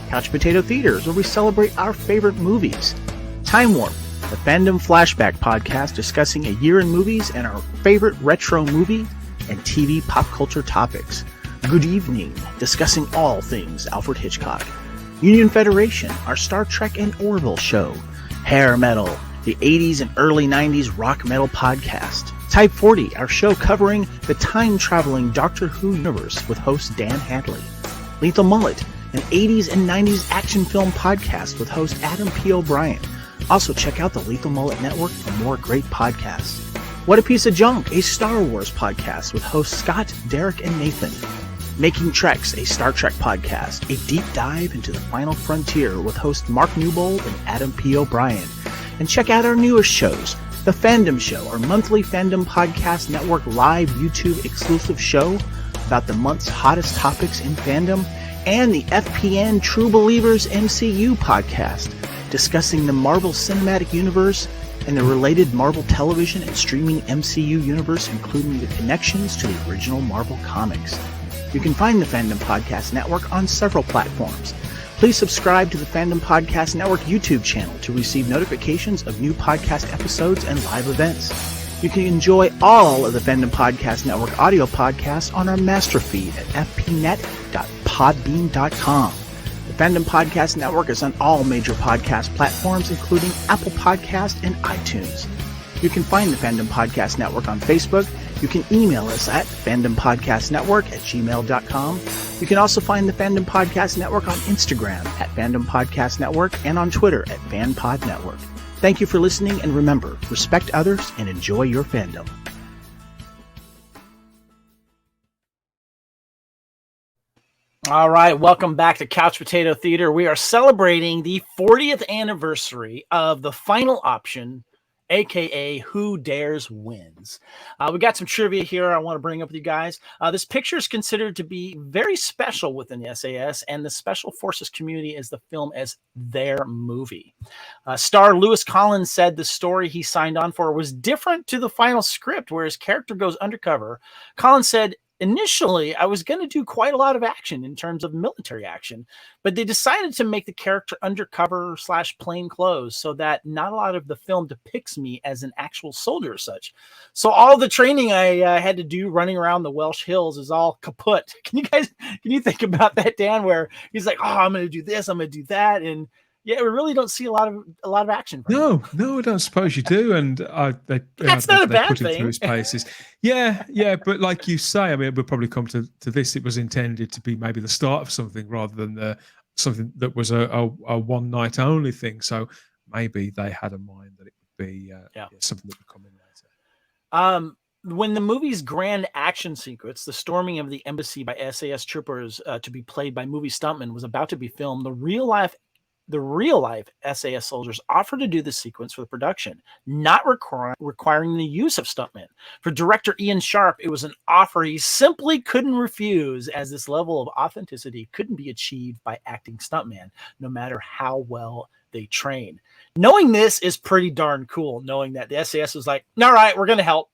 Couch Potato Theaters, where we celebrate our favorite movies. Time Warp, the Fandom Flashback podcast discussing a year in movies and our favorite retro movie and TV pop culture topics. Good Evening, discussing all things Alfred Hitchcock. Union Federation, our Star Trek and Orville show. Hair Metal, the 80s and early 90s rock metal podcast. Type 40, our show covering the time-traveling Doctor Who universe with host Dan Hadley. Lethal Mullet, an 80s and 90s action film podcast with host Adam P. O'Brien. Also check out the Lethal Mullet Network for more great podcasts. What a Piece of Junk, a Star Wars podcast with hosts Scott, Derek, and Nathan. Making Treks, a Star Trek podcast, a deep dive into the final frontier with host Mark Newbold and Adam P. O'Brien. And check out our newest shows, The Fandom Show, our monthly Fandom Podcast Network live YouTube exclusive show about the month's hottest topics in fandom, and the FPN True Believers MCU podcast, discussing the Marvel Cinematic Universe and the related Marvel television and streaming MCU universe, including the connections to the original Marvel comics. You can find the Fandom Podcast Network on several platforms. Please subscribe to the Fandom Podcast Network YouTube channel to receive notifications of new podcast episodes and live events. You can enjoy all of the Fandom Podcast Network audio podcasts on our master feed at fpnet.podbean.com. The Fandom Podcast Network is on all major podcast platforms, including Apple Podcast and iTunes. You can find the Fandom Podcast Network on Facebook. You can email us at fandompodcastnetwork@gmail.com. You can also find the Fandom Podcast Network on Instagram at Fandom Podcast Network and on Twitter at FanPod Network. Thank you for listening, and remember, respect others and enjoy your fandom. All right, welcome back to Couch Potato Theater. We are celebrating the 40th anniversary of The Final Option, aka Who Dares Wins. We got some trivia here I want to bring up with you guys. This picture is considered to be very special within the SAS and the Special Forces community as the film as their movie. Star Lewis Collins said the story he signed on for was different to the final script where his character goes undercover. Collins said, initially, I was going to do quite a lot of action in terms of military action, but they decided to make the character undercover / plain clothes so that not a lot of the film depicts me as an actual soldier as such. So all the training I had to do running around the Welsh hills is all kaput. Can you think about that, Dan, where he's like, oh, I'm going to do this, I'm going to do that. And yeah, we really don't see a lot of action. No, I don't suppose you do. And That's not a bad thing. Through his paces. Yeah, but like you say, I mean, we'll probably come to this. It was intended to be maybe the start of something rather than something that was a one night only thing. So maybe they had in mind that it would be something that would come in later. When the movie's grand action sequence, the storming of the embassy by SAS troopers to be played by movie stuntmen, was about to be filmed, the real life SAS soldiers offered to do the sequence for the production, not requiring the use of stuntmen. For director Ian Sharp, it was an offer he simply couldn't refuse, as this level of authenticity couldn't be achieved by acting stuntmen, no matter how well they train. Knowing this is pretty darn cool, knowing that the SAS was like, all right, we're going to help.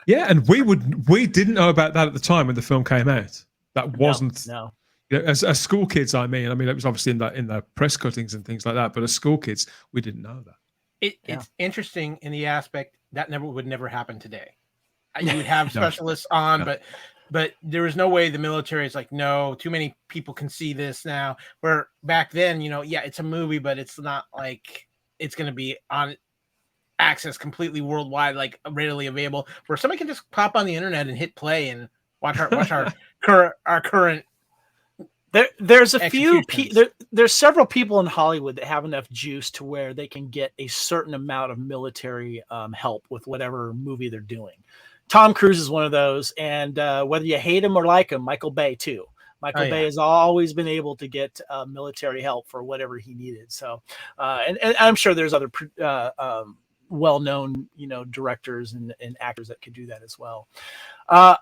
Yeah, and we didn't know about that at the time when the film came out. That wasn't... No. As school kids, I mean, it was obviously in the press cuttings and things like that. But as school kids, we didn't know that. It's interesting in the aspect that would never happen today. You would have specialists on, but there was no way the military is like, no, too many people can see this now. Where back then, it's a movie, but it's not like it's going to be on access completely worldwide, like readily available, where somebody can just pop on the internet and hit play and watch our current. There's several people in Hollywood that have enough juice to where they can get a certain amount of military help with whatever movie they're doing. Tom Cruise is one of those, and whether you hate him or like him, Michael Bay too. Michael Bay has always been able to get military help for whatever he needed. So, and I'm sure there's other well-known, directors and actors that could do that as well.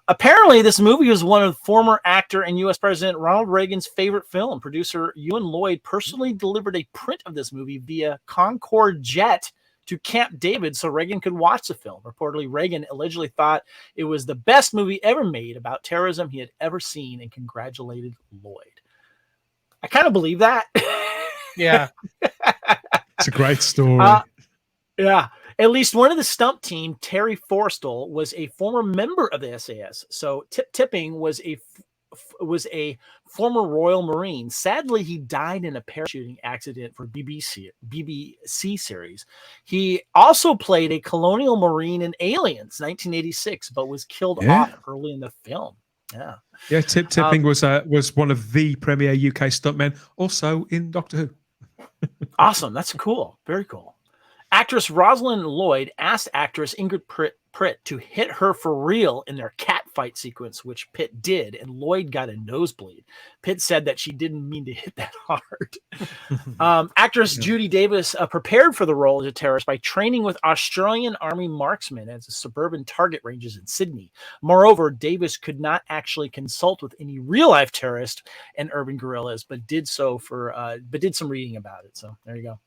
Apparently, this movie was one of former actor and U.S. President Ronald Reagan's favorite film. Producer Ewan Lloyd personally delivered a print of this movie via Concorde jet to Camp David so Reagan could watch the film. Reportedly, Reagan allegedly thought it was the best movie ever made about terrorism he had ever seen and congratulated Lloyd. I kind of believe that. Yeah. It's a great story. Yeah. At least one of the stunt team, Terry Forstall, was a former member of the SAS. So Tipping was a former Royal Marine. Sadly, he died in a parachuting accident for BBC series. He also played a Colonial Marine in Aliens, 1986, but was killed off early in the film. Yeah. Yeah, Tipping was one of the premier UK stuntmen, also in Doctor Who. Awesome. That's cool. Very cool. Actress Rosalind Lloyd asked actress Ingrid Pitt to hit her for real in their cat fight sequence, which Pitt did, and Lloyd got a nosebleed. Pitt said that she didn't mean to hit that hard. Actress Judy Davis prepared for the role as a terrorist by training with Australian Army marksmen at suburban target ranges in Sydney. Moreover, Davis could not actually consult with any real-life terrorists and urban guerrillas, but did some reading about it. So there you go.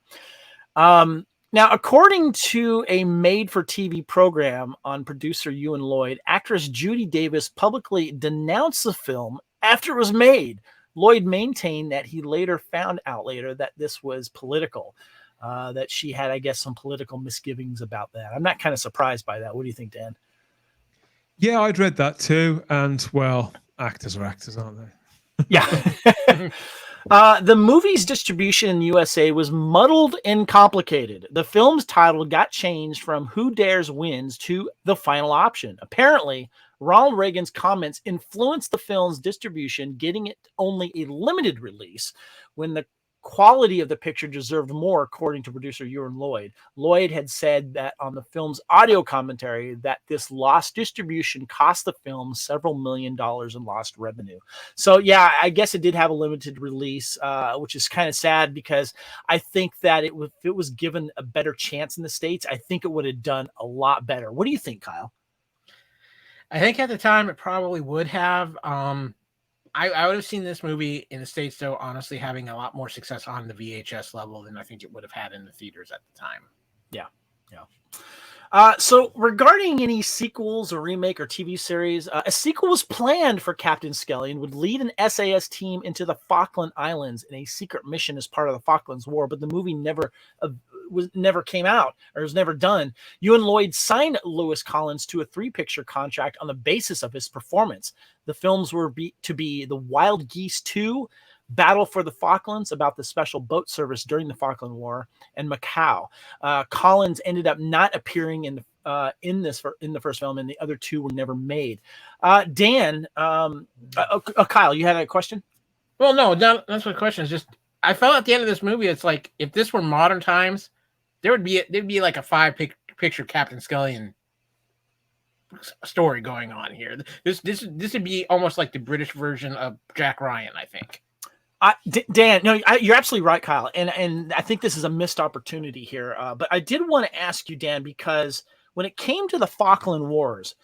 Now, according to a made-for-TV program on producer Ewan Lloyd, actress Judy Davis publicly denounced the film after it was made. Lloyd maintained that he later found out that this was political, that she had, I guess, some political misgivings about that. I'm not kind of surprised by that. What do you think, Dan? Yeah, I'd read that too. And, well, actors are actors, aren't they? Yeah. The movie's distribution in the USA was muddled and complicated. The film's title got changed from Who Dares Wins to The Final Option. Apparently, Ronald Reagan's comments influenced the film's distribution, getting it only a limited release when the quality of the picture deserved more, according to producer Ewan Lloyd. Lloyd had said that on the film's audio commentary that this lost distribution cost the film several $1 million in lost revenue. So yeah, I guess it did have a limited release, which is kind of sad because I think that if it was given a better chance in the States, I think it would have done a lot better. What do you think, Kyle? I think at the time it probably would have. I would have seen this movie in the States, though, honestly, having a lot more success on the VHS level than I think it would have had in the theaters at the time. Yeah. So regarding any sequels or remake or TV series, a sequel was planned for Captain Skelly and would lead an SAS team into the Falkland Islands in a secret mission as part of the Falklands War, but the movie never came out or was never done. Ewan Lloyd signed Lewis Collins to a 3-picture contract on the basis of his performance. The films were to be The Wild Geese 2, Battle for the Falklands, about the special boat service during the Falkland War, and Macau. Collins ended up not appearing in the first film, and the other 2 were never made. Dan, Kyle, you had a question? Well, no, that's my question. Is just I felt at the end of this movie, it's like if this were modern times, there'd be like a 5-picture Captain Scullion story going on here. This would be almost like the British version of Jack Ryan, I think. Dan, no, you're absolutely right, Kyle. And I think this is a missed opportunity here. But I did want to ask you, Dan, because when it came to the Falkland Wars,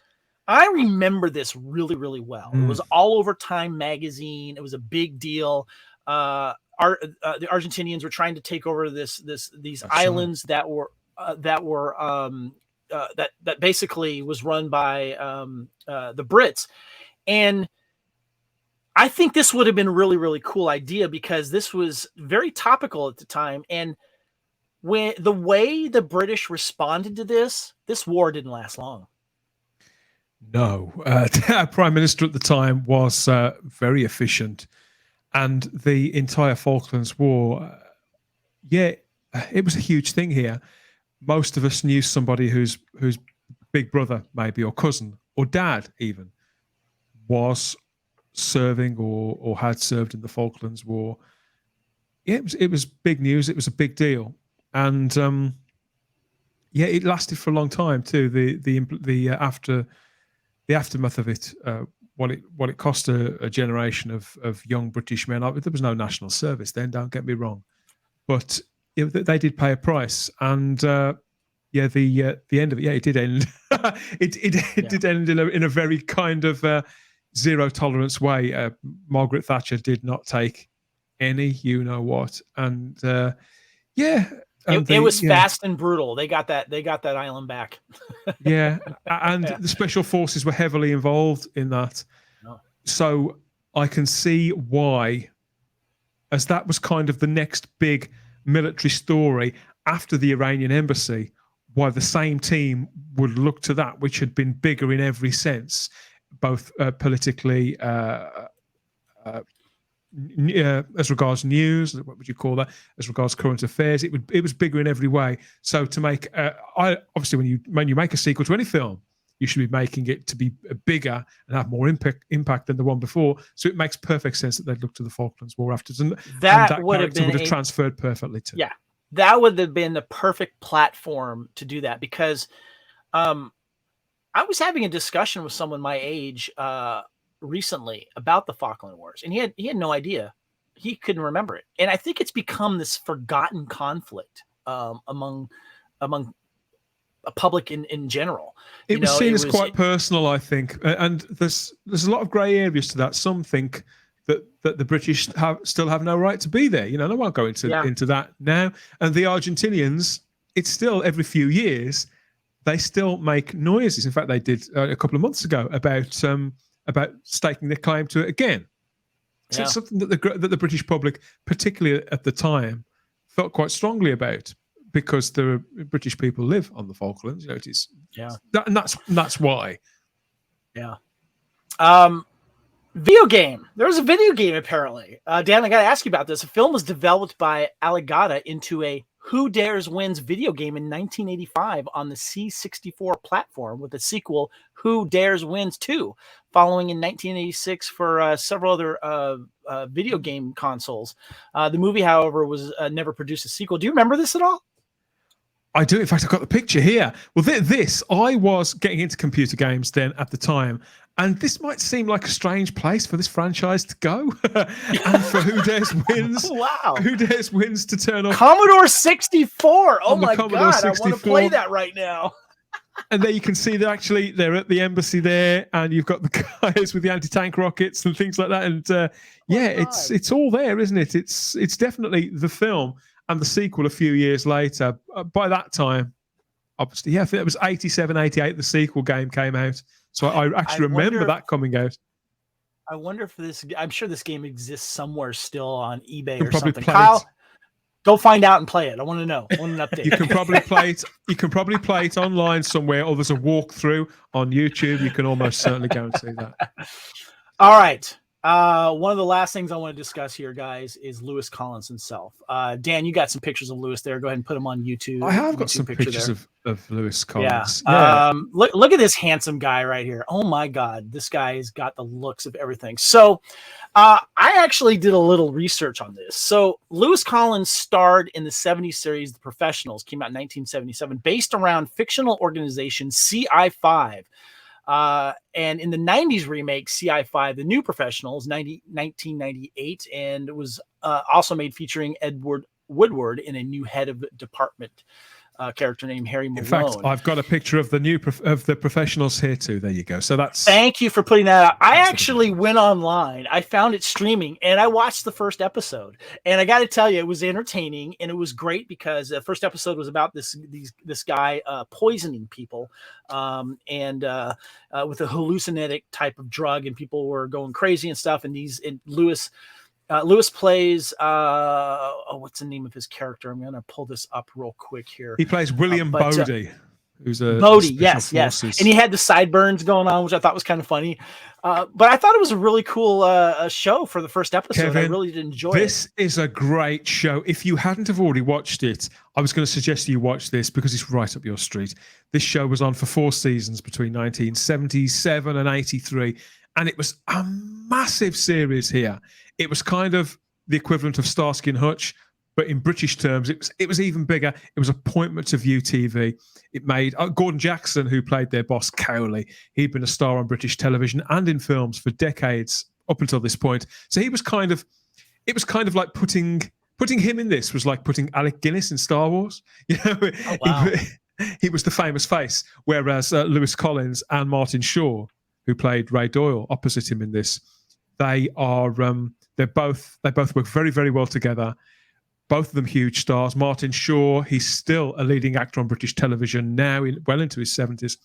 I remember this really, really well. It was all over Time magazine. It was a big deal. The Argentinians were trying to take over these islands that basically was run by the Brits. And I think this would have been a really, really cool idea because this was very topical at the time. And when the way the British responded to this war didn't last long. No, our Prime Minister at the time was very efficient. And the entire Falklands War, it was a huge thing here. Most of us knew somebody whose big brother, maybe, or cousin, or dad even, was serving or had served in the Falklands War. It was big news. It was a big deal, and it lasted for a long time too. The aftermath of it, what it cost a generation of young British men. There was no national service then. Don't get me wrong, but they did pay a price, and the end of it, it did end. it did end in a very kind of zero tolerance way. Margaret Thatcher did not take any what, and it was fast and brutal. They got that island back. The special forces were heavily involved in that. So I can see why, as that was kind of the next big military story after the Iranian Embassy, why the same team would look to that, which had been bigger in every sense, both politically, as regards news, what would you call that? As regards current affairs, it was bigger in every way. So to make, obviously, when you make a sequel to any film, you should be making it to be bigger and have more impact than the one before. So it makes perfect sense that they'd look to the Falklands War afterwards, and that would have transferred perfectly to. Yeah, that would have been the perfect platform to do that, because I was having a discussion with someone my age recently about the Falkland Wars, and he had no idea. He couldn't remember it, and I think it's become this forgotten conflict among a public in general. It was seen as quite personal, I think, and there's a lot of grey areas to that. Some think that the British still have no right to be there. They won't go into that now. And the Argentinians, it's still every few years they still make noises. In fact, they did a couple of months ago about staking their claim to it again. So it's something that the British public, particularly at the time, felt quite strongly about, because the British people live on the Falklands. It is, and that's why. Yeah. Video game. There was a video game, apparently. Dan, I got to ask you about this. A film was developed by Allegata into a Who Dares Wins video game in 1985 on the C64 platform, with a sequel, Who Dares Wins 2, following in 1986 for several other video game consoles. The movie, however, was never produced a sequel. Do you remember this at all? I do. In fact, I've got the picture here. Well, I was getting into computer games then at the time, and this might seem like a strange place for this franchise to go. And for Who Dares Wins, Wow. Who Dares Wins to turn off Commodore 64. Oh my Commodore God, 64. I want to play that right now. And there you can see that actually they're at the embassy there, and you've got the guys with the anti-tank rockets and things like that. And it's all there, isn't it? It's definitely the film and the sequel a few years later. By that time, obviously, I think it was 87, 88, the sequel game came out. So I actually remember that coming out. I wonder if I'm sure this game exists somewhere still on eBay or probably something. Kyle, go find out and play it. I want to know. I want an update. You can probably play it. You can probably play it online somewhere, or there's a walkthrough on YouTube. You can almost certainly go and see that. All right. One of the last things I want to discuss here, guys, is Lewis Collins himself. Dan, you got some pictures of Lewis there. Go ahead and put them on YouTube. I have got some pictures of Lewis Collins. Yeah. Look at this handsome guy right here. Oh my God, this guy's got the looks of everything. So, I actually did a little research on this. So, Lewis Collins starred in the 70s series The Professionals, came out in 1977, based around fictional organization CI5. And in the 90s remake, CI5, The New Professionals, 1998, and it was also made featuring Edward Woodward in a new head of department character named Harry Malone. In fact, I've got a picture of the Professionals here too. There you go. So that's. Thank you for putting that out. I actually went online. I found it streaming, and I watched the first episode. And I got to tell you, it was entertaining, and it was great because the first episode was about this guy poisoning people, with a hallucinogenic type of drug, and people were going crazy and stuff. And Lewis plays what's the name of his character? I'm gonna pull this up real quick here. He plays William Bodie, who's a Bodie, yes. And he had the sideburns going on, which I thought was kind of funny. But I thought it was a really cool show for the first episode. Kevin, I really did enjoy this it. Is a great show. If you hadn't have already watched it, I was going to suggest you watch this because it's right up your street. This show was on for 4 seasons between 1977 and 83, and it was a massive series here. It was kind of the equivalent of Starsky and Hutch, but in British terms, it was even bigger. It was Appointment to View TV. It made Gordon Jackson, who played their boss Cowley. He'd been a star on British television and in films for decades up until this point. So it was kind of like putting him in this was like putting Alec Guinness in Star Wars. You know, oh, wow. he was the famous face, whereas Lewis Collins and Martin Shaw, who played Ray Doyle opposite him in this, they both work very, very well together. Both of them huge stars. Martin Shaw, he's still a leading actor on British television now, well into his 70s.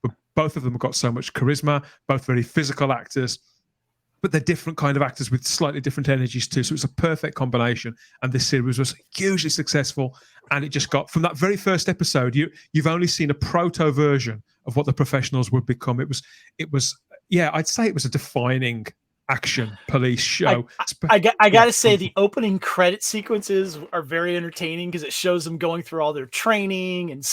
But both of them have got so much charisma, both very physical actors. But they're different kind of actors with slightly different energies too. So it's a perfect combination. And this series was hugely successful. And it just got, from that very first episode, you've only seen a proto version of what The Professionals would become. It was, I'd say it was a defining action police show. I got to say, the opening credit sequences are very entertaining because it shows them going through all their training and,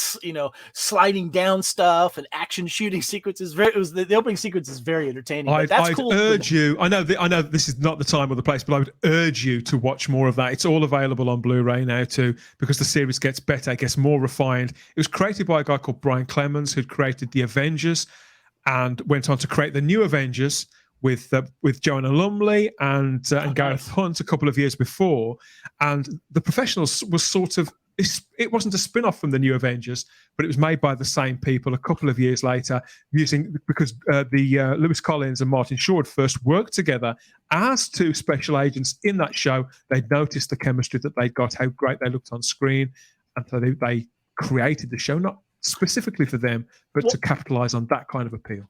sliding down stuff and action shooting sequences. The opening sequence is very entertaining. I'd cool. Urge you. I know this is not the time or the place, but I would urge you to watch more of that. It's all available on Blu-ray now too, because the series gets better, it gets more refined. It was created by a guy called Brian Clemens, who'd created the Avengers and went on to create the New Avengers with Joanna Lumley and Gareth Hunt a couple of years before. And The Professionals was sort of, it wasn't a spin-off from the New Avengers, but it was made by the same people a couple of years later, because Lewis Collins and Martin Shaw had first worked together as 2 special agents in that show. They'd noticed the chemistry that they got, how great they looked on screen, and so they created the show, not specifically for them, but to capitalize on that kind of appeal.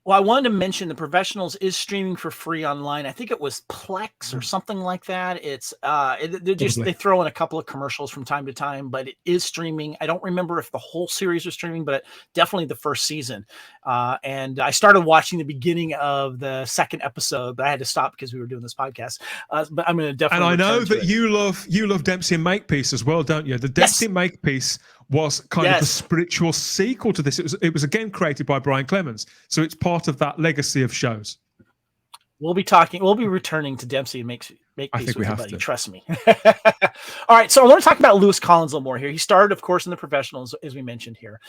Well, I wanted to mention The Professionals is streaming for free online. I think it was Plex or something like that. It's they throw in a couple of commercials from time to time, but it is streaming. I don't remember if the whole series was streaming, but definitely the first season. And I started watching the beginning of the second episode, but I had to stop because we were doing this podcast. But I'm going to definitely. And I know that you love Dempsey and Makepeace as well, don't you? The Dempsey and Makepeace was kind of the spiritual sequel to this. It was again created by Brian Clemens, so it's part of that legacy of shows. We'll be returning to Dempsey and Makepeace with you, buddy. Trust me. All right, so I want to talk about Lewis Collins a little more here. He started, of course, in The Professionals, as we mentioned here.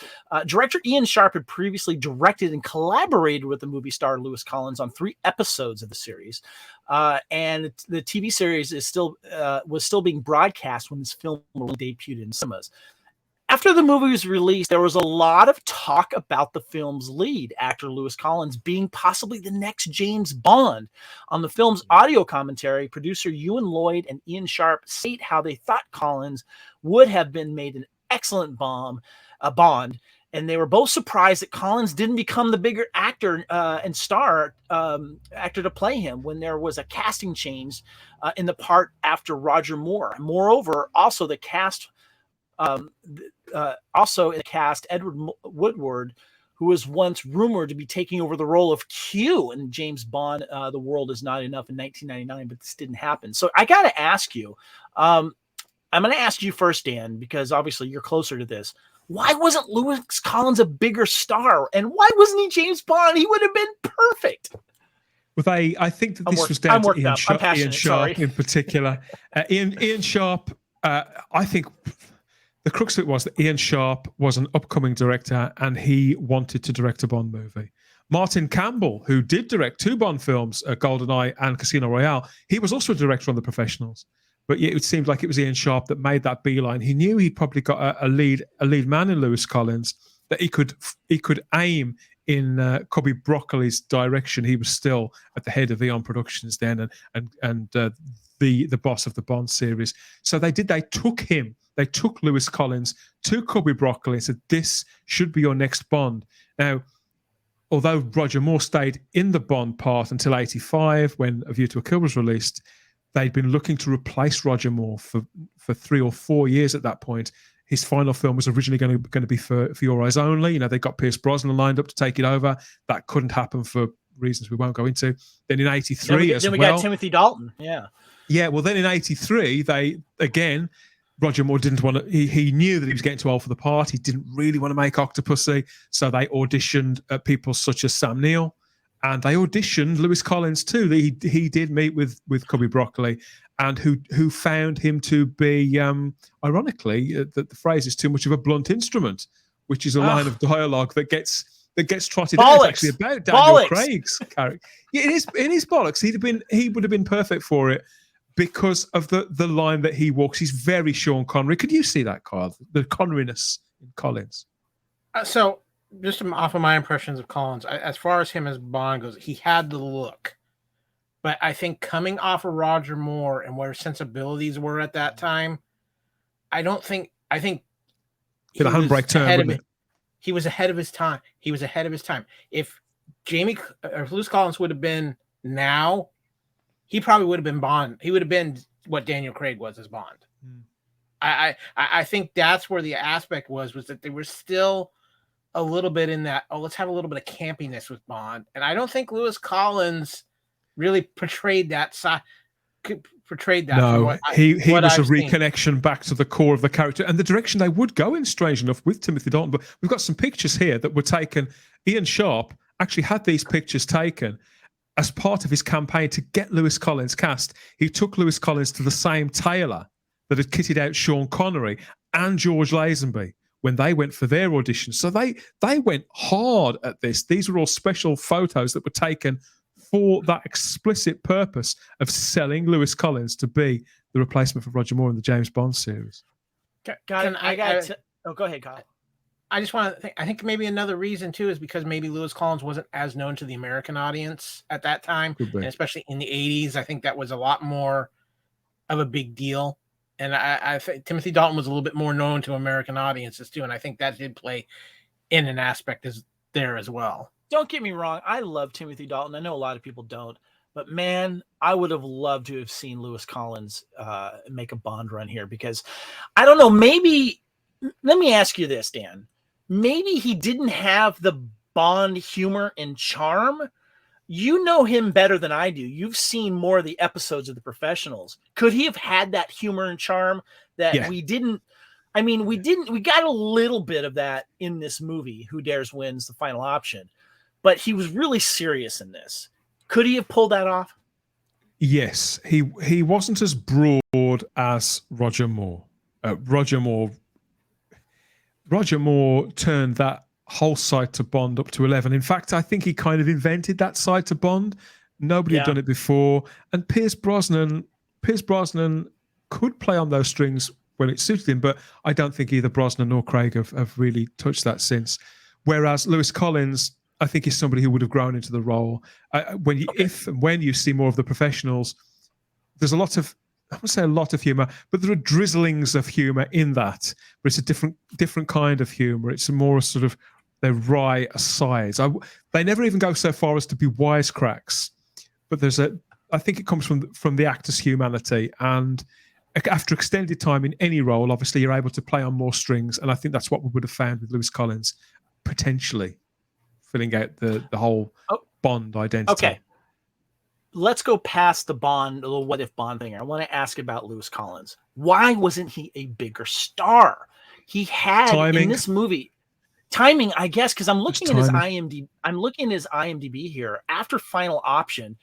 Director Ian Sharp had previously directed and collaborated with the movie star Lewis Collins on 3 episodes of the series, and the TV series was still being broadcast when this film debuted in cinemas. After the movie was released, there was a lot of talk about the film's lead, actor Lewis Collins, being possibly the next James Bond. On the film's audio commentary, producer Ewan Lloyd and Ian Sharp state how they thought Collins would have been made an excellent Bond, and they were both surprised that Collins didn't become the bigger actor and star actor to play him when there was a casting change in the part after Roger Moore. Moreover, also the cast... also in the cast, Edward Woodward, who was once rumored to be taking over the role of Q in James Bond, The World Is Not Enough in 1999, but this didn't happen. So I got to ask you, I'm going to ask you first, Dan, because obviously you're closer to this. Why wasn't Lewis Collins a bigger star? And why wasn't he James Bond? He would have been perfect. Well, I think that this was down to Ian Sharp in particular. Ian Sharp, I think... The crux of it was that Ian Sharp was an upcoming director and he wanted to direct a Bond movie. Martin Campbell, who did direct 2 Bond films, GoldenEye and Casino Royale, he was also a director on The Professionals. But yet it seemed like it was Ian Sharp that made that beeline. He knew he'd probably got a lead man in Lewis Collins that he could aim in Cubby Broccoli's direction. He was still at the head of Eon Productions then and the boss of the Bond series. So they took Lewis Collins to Cubby Broccoli and said, this should be your next Bond. Now, although Roger Moore stayed in the Bond part until 1985, when A View to a Kill was released, they'd been looking to replace Roger Moore for 3 or 4 years at that point. His final film was originally going to be for Your Eyes Only. You know, they got Pierce Brosnan lined up to take it over. That couldn't happen for reasons we won't go into. Then in 1983 then we got Timothy Dalton. Yeah, well, then in 1983, Roger Moore didn't want to. He knew that he was getting too old for the part. He didn't really want to make Octopussy, so they auditioned people such as Sam Neill, and they auditioned Lewis Collins too. He did meet with Cubby Broccoli, and who found him to be, ironically, the phrase is too much of a blunt instrument, which is a line of dialogue that gets trotted out. It's actually about Daniel Craig's character. Yeah, it is bollocks. He would have been perfect for it. Because of the line that he walks. He's very Sean Connery. Could you see that, Kyle? The Conneryness in Collins. So, just off of my impressions of Collins, as far as him as Bond goes, he had the look. But I think coming off of Roger Moore and where sensibilities were at that time, I think Did a handbrake turn, wouldn't it? He was ahead of his time. If Lewis Collins would have been now, he probably would have been Bond. He would have been what Daniel Craig was as Bond. I think that's where the aspect was that they were still a little bit in that, let's have a little bit of campiness with Bond. And I don't think Lewis Collins really portrayed that side. No, he was a reconnection back to the core of the character and the direction they would go in, strange enough, with Timothy Dalton. But we've got some pictures here that were taken. Ian Sharp actually had these pictures taken as part of his campaign to get Lewis Collins cast. He took Lewis Collins to the same tailor that had kitted out Sean Connery and George Lazenby when they went for their auditions. So they went hard at this. These were all special photos that were taken for that explicit purpose of selling Lewis Collins to be the replacement for Roger Moore in the James Bond series. Go ahead, Kyle. I just want to think, I think maybe another reason too is because maybe Lewis Collins wasn't as known to the American audience at that time, and especially in the 80s. I think that was a lot more of a big deal. And I think Timothy Dalton was a little bit more known to American audiences too, and I think that did play in an aspect there as well. don't get me wrong. I love Timothy Dalton. I know a lot of people don't, but man, I would have loved to have seen Lewis Collins make a Bond run here because I don't know. Maybe let me ask you this, Dan. Maybe he didn't have the Bond humor and charm. You know him better than I do. You've seen more of the episodes of The Professionals. Could he have had that humor and charm that we didn't? I mean, we got a little bit of that in this movie, Who Dares Wins, the final option, but he was really serious in this. Could he have pulled that off? Yes, he wasn't as broad as Roger Moore. Roger Moore turned that whole side to Bond up to 11. In fact, I think he kind of invented that side to Bond. Nobody had done it before. And Pierce Brosnan could play on those strings when it suited him, but I don't think either Brosnan nor Craig have really touched that since. Whereas Lewis Collins, I think, is somebody who would have grown into the role. If and when you see more of The Professionals, there's a lot of, I wouldn't say a lot of humor, but there are drizzlings of humor in that. But it's a different kind of humor. It's a more sort of, they're wry asides. They never even go so far as to be wisecracks, but I think it comes from the actor's humanity. And after extended time in any role, obviously you're able to play on more strings. And I think that's what we would have found with Lewis Collins, potentially filling out the whole Bond identity. Okay. Let's go past the Bond, the what if Bond thing. I want to ask about Lewis Collins. Why wasn't he a bigger star? He had in this movie timing, I guess, because I'm looking at his IMDb. I'm looking at his IMDb here. After Final Option,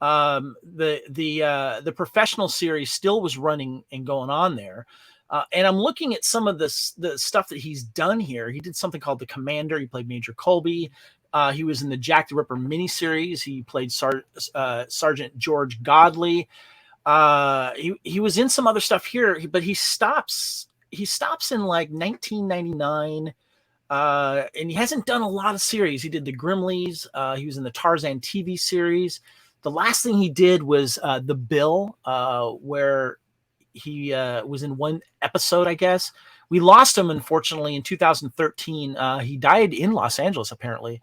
the Professional series still was running and going on there. And I'm looking at some of the stuff that he's done here. He did something called The Commander. He played Major Colby. He was in the Jack the Ripper miniseries. He played Sergeant George Godley. He was in some other stuff here, but he stops in like 1999. And he hasn't done a lot of series. He did the Grimleys. He was in the Tarzan TV series. The last thing he did was The Bill, where he was in one episode, I guess. We lost him, unfortunately, in 2013. He died in Los Angeles, apparently.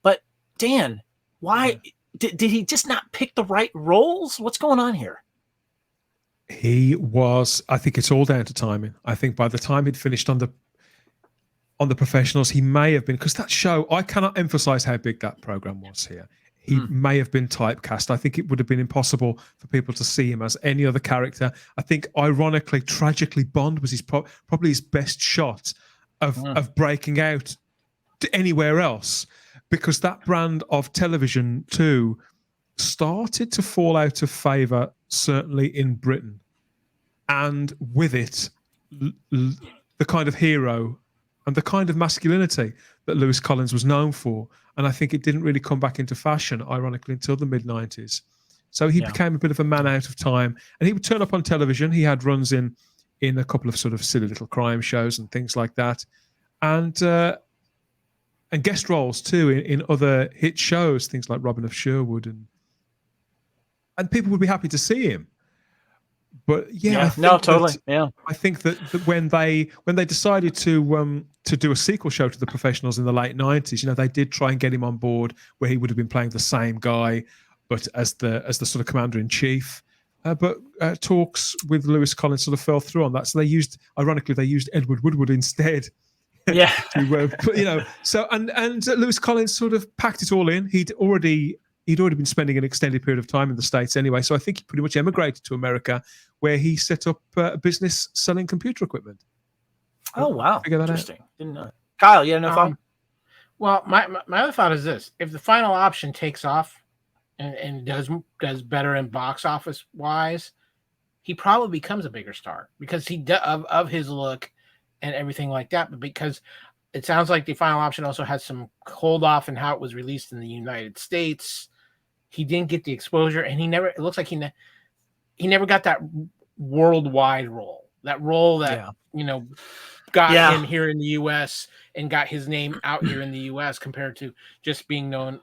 But, Dan, why did he just not pick the right roles? What's going on here? I think it's all down to timing. I think by the time he'd finished on the Professionals, he may have been, because that show, I cannot emphasize how big that program was here. He may have been typecast. I think it would have been impossible for people to see him as any other character. I think, ironically, tragically, Bond was probably his best shot of breaking out to anywhere else, because that brand of television too started to fall out of favor, certainly in Britain, and with it, the kind of hero and the kind of masculinity that Lewis Collins was known for. And I think it didn't really come back into fashion, ironically, until the mid-90s. So he became a bit of a man out of time. And he would turn up on television. He had runs in a couple of sort of silly little crime shows and things like that. And guest roles, too, in other hit shows, things like Robin of Sherwood. And people would be happy to see him. But I think that when they decided to do a sequel show to The Professionals in the late 90s, they did try and get him on board, where he would have been playing the same guy, but as the sort of commander in chief. But talks with Lewis Collins sort of fell through on that. So they used Edward Woodward instead. Yeah. So Lewis Collins sort of packed it all in. He'd already been spending an extended period of time in the States anyway. So I think he pretty much emigrated to America, where he set up a business selling computer equipment. Oh, wow. Interesting. Didn't know. Kyle, you had no thought? Well, my other thought is this. If the Final Option takes off and does better in box office wise, he probably becomes a bigger star because of his look and everything like that. But because it sounds like the Final Option also has some hold off in how it was released in the United States. He didn't get the exposure, and it looks like he never got that worldwide role. That role that got him here in the U.S. and got his name out here in the U.S. compared to just being known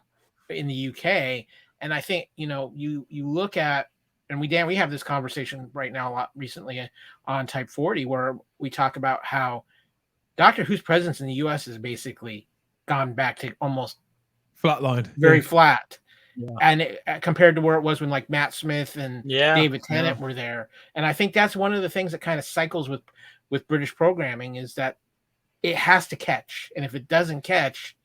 in the U.K. And I think you look at, and we have this conversation right now a lot recently on Type 40, where we talk about how Doctor Who's presence in the U.S. has basically gone back to almost Flatlined. very flat. Yeah. And compared to where it was when like Matt Smith and Yeah, David Tennant were there. And I think that's one of the things that kind of cycles with British programming is that it has to catch. And if it doesn't catch,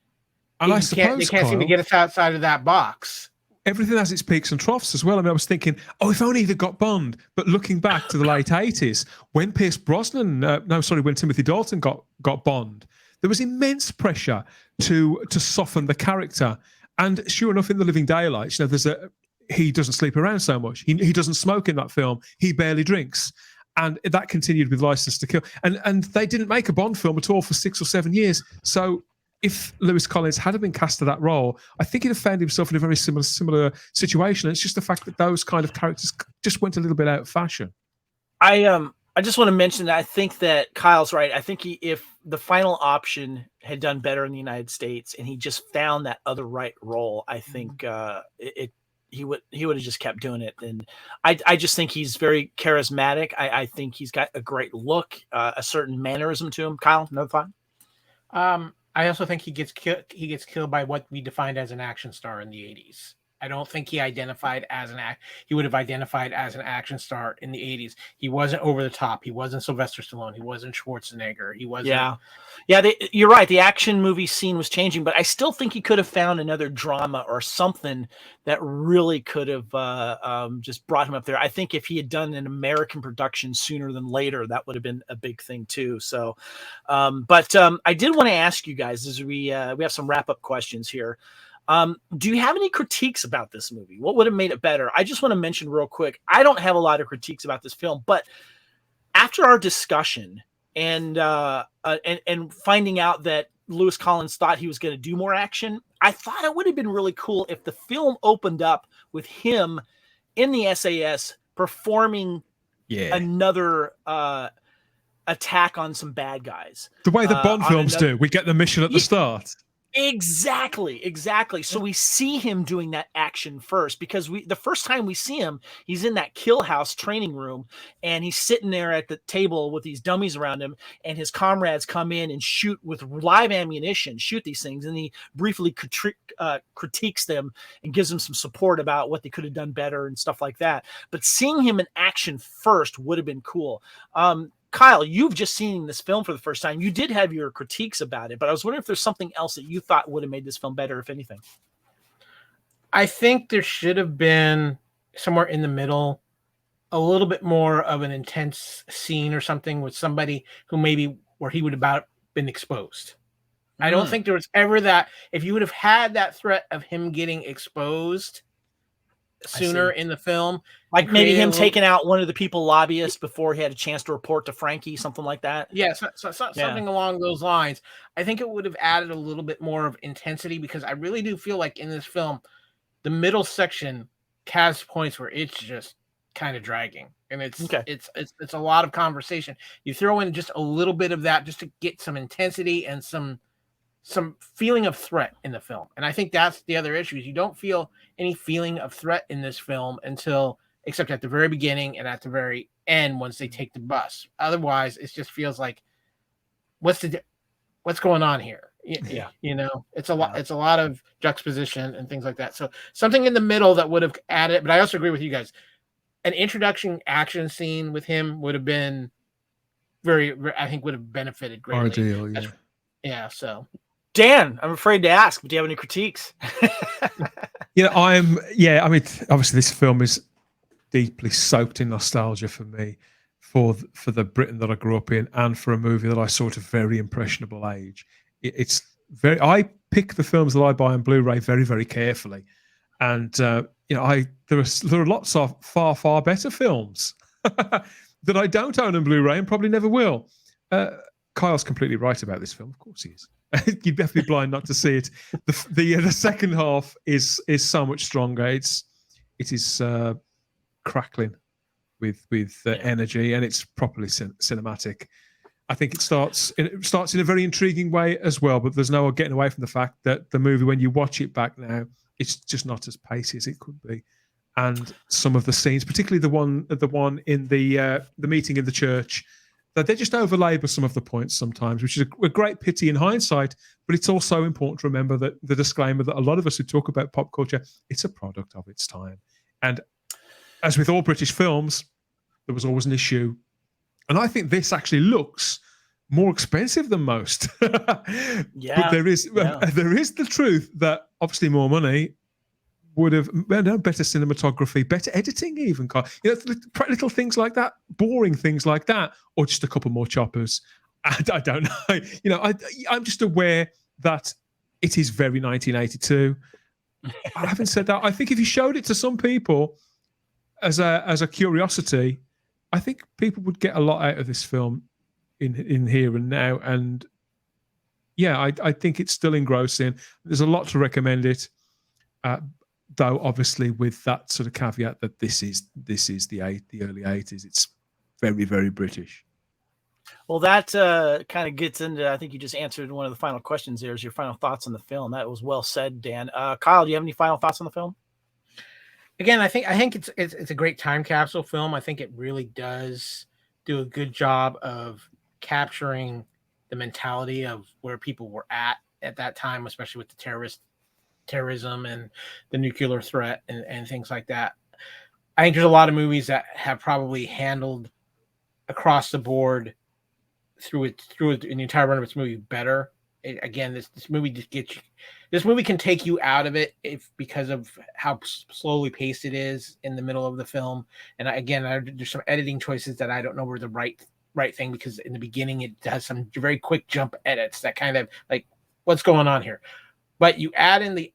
And I they suppose, can't seem to Kyle, get us outside of that box. everything has its peaks and troughs as well. I mean, I was thinking, if only they got Bond. But looking back to the late 80s, when Pierce Brosnan, when Timothy Dalton got Bond, there was immense pressure to soften the character. And sure enough, in The Living Daylights, he doesn't sleep around so much. He doesn't smoke in that film. He barely drinks. And that continued with License to Kill. And they didn't make a Bond film at all for 6 or 7 years. So if Lewis Collins had been cast to that role, I think he'd have found himself in a very similar situation. And it's just the fact that those kind of characters just went a little bit out of fashion. I just want to mention that I think that Kyle's right. I think if the final option had done better in the United States and he just found that other right role, I think he would have just kept doing it. And I just think he's very charismatic. I think he's got a great look, a certain mannerism to him. Kyle, no thought? I also think he gets killed by what we defined as an action star in the 80s. I don't think he identified as he would have identified as an action star in the 80s. He wasn't over the top. He wasn't Sylvester Stallone. He wasn't Schwarzenegger. He wasn't. Yeah. You're right. The action movie scene was changing, but I still think he could have found another drama or something that really could have just brought him up there. I think if he had done an American production sooner than later, that would have been a big thing too. So, but I did want to ask you guys as we have some wrap up questions here. Do you have any critiques about this movie? What would have made it better? I just want to mention real quick, I don't have a lot of critiques about this film, but after our discussion and finding out that Lewis Collins thought he was going to do more action, I thought it would have been really cool if the film opened up with him in the SAS performing another attack on some bad guys. The way the Bond films do. We get the mission at the start. Exactly. So we see him doing that action first because the first time we see him, he's in that kill house training room and he's sitting there at the table with these dummies around him and his comrades come in and shoot with live ammunition, shoot these things. And he briefly critiques them and gives them some support about what they could have done better and stuff like that. But seeing him in action first would have been cool. Kyle, you've just seen this film for the first time. You did have your critiques about it, but I was wondering if there's something else that you thought would have made this film better, if anything. I think there should have been somewhere in the middle, a little bit more of an intense scene or something with somebody who maybe where he would have been exposed. I don't think there was ever that. If you would have had that threat of him getting exposed sooner in the film, like maybe him taking out one of the people lobbyists before he had a chance to report to Frankie, something like that. Something along those lines. I think it would have added a little bit more of intensity because I really do feel like in this film, the middle section has points where it's just kind of dragging, and it's a lot of conversation. You throw in just a little bit of that just to get some intensity and some feeling of threat in the film. And I think that's the other issue is you don't feel any feeling of threat in this film except at the very beginning and at the very end once they take the bus. Otherwise, it just feels like what's going on here? Yeah. It's a lot of juxtaposition and things like that. So something in the middle that would have added, but I also agree with you guys. An introduction action scene with him would have been I think would have benefited greatly. Ideal, yeah. Yeah, so Dan, I'm afraid to ask, but do you have any critiques? I mean, obviously this film is deeply soaked in nostalgia for me, for the Britain that I grew up in, and for a movie that I saw at a very impressionable age. I pick the films that I buy on Blu-ray very, very carefully, and there are lots of far better films that I don't own on Blu-ray and probably never will. Kyle's completely right about this film. Of course he is. You'd have to be blind not to see it. The second half is so much stronger. It is crackling with energy, and it's properly cinematic. I think it starts in a very intriguing way as well. But there's no getting away from the fact that the movie, when you watch it back now, it's just not as pacey as it could be. And some of the scenes, particularly the one in the meeting in the church, that they just overlabor some of the points sometimes, which is a great pity in hindsight. But it's also important to remember that the disclaimer that a lot of us who talk about pop culture, it's a product of its time. And as with all British films, there was always an issue. And I think this actually looks more expensive than most. Yeah. But there is the truth that obviously more money would have better cinematography, better editing, even. Little things like that, boring things like that, or just a couple more choppers. I don't know. I'm just aware that it is very 1982. Having said that, I think if you showed it to some people as a curiosity, I think people would get a lot out of this film in here and now. And yeah, I think it's still engrossing. There's a lot to recommend it. Though obviously with that sort of caveat that this is the early 80s. It's very, very British. Well, that kind of gets into, I think you just answered one of the final questions there, is your final thoughts on the film. That was well said, Dan. Kyle, do you have any final thoughts on the film? Again, I think it's a great time capsule film. I think it really does do a good job of capturing the mentality of where people were at that time, especially with the terrorism and the nuclear threat and things like that. I think there's a lot of movies that have probably handled across the board through the entire run of its movie better. This movie just gets you. This movie can take you out of it because of how slowly paced it is in the middle of the film. And there's some editing choices that I don't know were the right thing, because in the beginning it has some very quick jump edits that kind of like, what's going on here? But you add in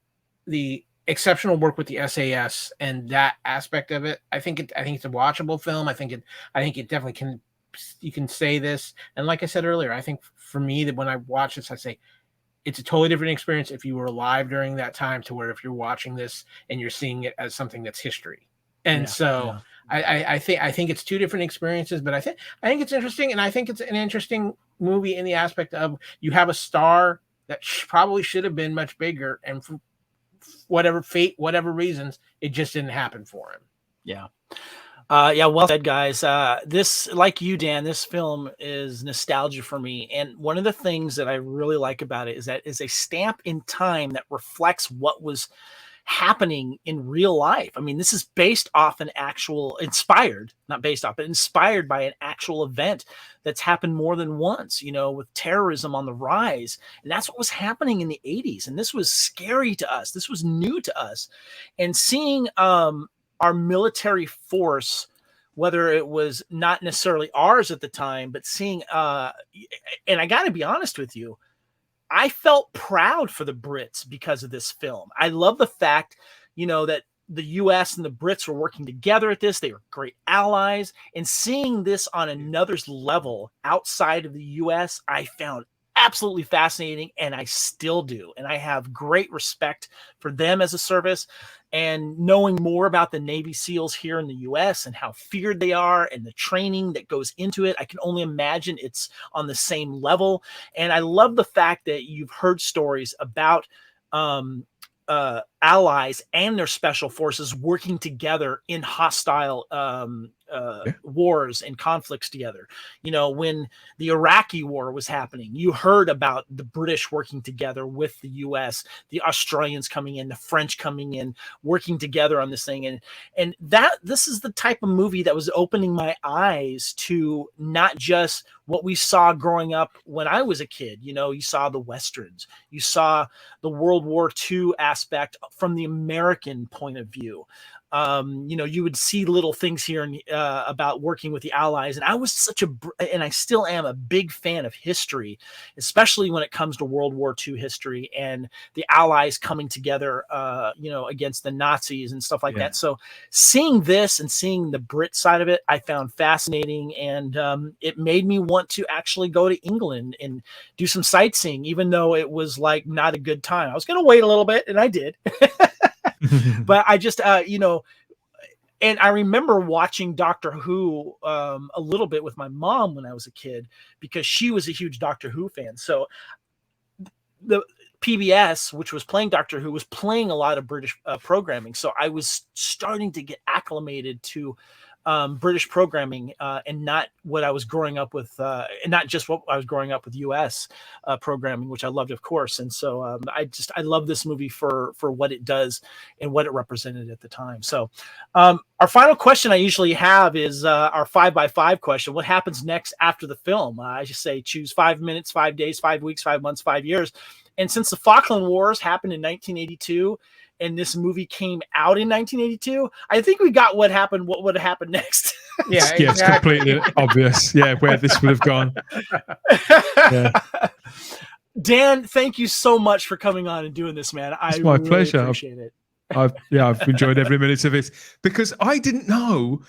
the exceptional work with the SAS and that aspect of it. I think it's a watchable film. I think it definitely can. You can say this, and like I said earlier, I think for me that when I watch this, I say it's a totally different experience if you were alive during that time to where if you're watching this and you're seeing it as something that's history. And I think it's two different experiences, but I think it's interesting, and I think it's an interesting movie in the aspect of you have a star that probably should have been much bigger, and for whatever fate, whatever reasons, it just didn't happen for him. Yeah. Well said, guys. This, like you, Dan, this film is nostalgia for me. And one of the things that I really like about it is that it's a stamp in time that reflects what was happening in real life. I mean, this is inspired by an actual event that's happened more than once, with terrorism on the rise. And that's what was happening in the 80s. And this was scary to us. This was new to us. And seeing our military force, whether it was not necessarily ours at the time, but seeing, and I got to be honest with you, I felt proud for the Brits because of this film. I love the fact, that the US and the Brits were working together at this. They were great allies. And seeing this on another's level outside of the US, I found absolutely fascinating, and I still do. And I have great respect for them as a service. And knowing more about the Navy SEALs here in the US and how feared they are and the training that goes into it, I can only imagine it's on the same level. And I love the fact that you've heard stories about allies and their special forces working together in hostile wars and conflicts together. When the Iraqi war was happening, you heard about the British working together with the US, the Australians coming in, the French coming in, working together on this thing. And this is the type of movie that was opening my eyes to not just what we saw growing up when I was a kid. You saw the Westerns, you saw the World War II aspect from the American point of view. You would see little things here about working with the Allies. And I was and I still am a big fan of history, especially when it comes to World War II history and the Allies coming together, against the Nazis and stuff like that. So seeing this and seeing the Brit side of it, I found fascinating. And it made me want to actually go to England and do some sightseeing, even though it was like not a good time. I was going to wait a little bit, and I did. But I just, and I remember watching Doctor Who a little bit with my mom when I was a kid, because she was a huge Doctor Who fan. So the PBS, which was playing Doctor Who, was playing a lot of British programming. So I was starting to get acclimated to British programming and not what I was growing up with, and not just what I was growing up with U.S. Programming, which I loved, of course. And so I love this movie for what it does and what it represented at the time. So our final question I usually have is our 5x5 question. What happens next after the film? I just say choose 5 minutes, 5 days, 5 weeks, 5 months, 5 years. And since the Falkland Wars happened in 1982, and this movie came out in 1982, I think we got what would have happened next. Yeah, exactly. It's completely obvious. Yeah, where this would have gone. Yeah. Dan, thank you so much for coming on and doing this, man. It's my really pleasure. Appreciate it. I've enjoyed every minute of it, because I didn't know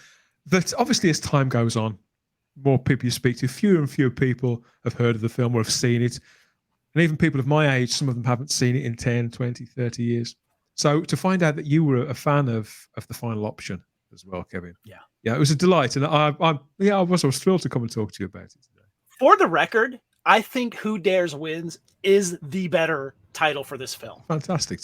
that obviously as time goes on, more people you speak to, fewer and fewer people have heard of the film or have seen it. And even people of my age, some of them haven't seen it in 10, 20, 30 years. So to find out that you were a fan of The Final Option as well, Kevin. Yeah, it was a delight. And I was thrilled to come and talk to you about it today. For the record, I think Who Dares Wins is the better title for this film. Fantastic.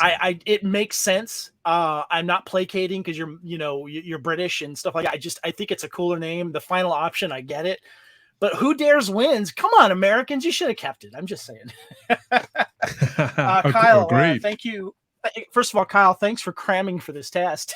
It makes sense. I'm not placating because you're British and stuff like that. I think it's a cooler name. The Final Option, I get it. But Who Dares Wins? Come on, Americans, you should have kept it. I'm just saying. Kyle, thank you. First of all, Kyle, thanks for cramming for this test.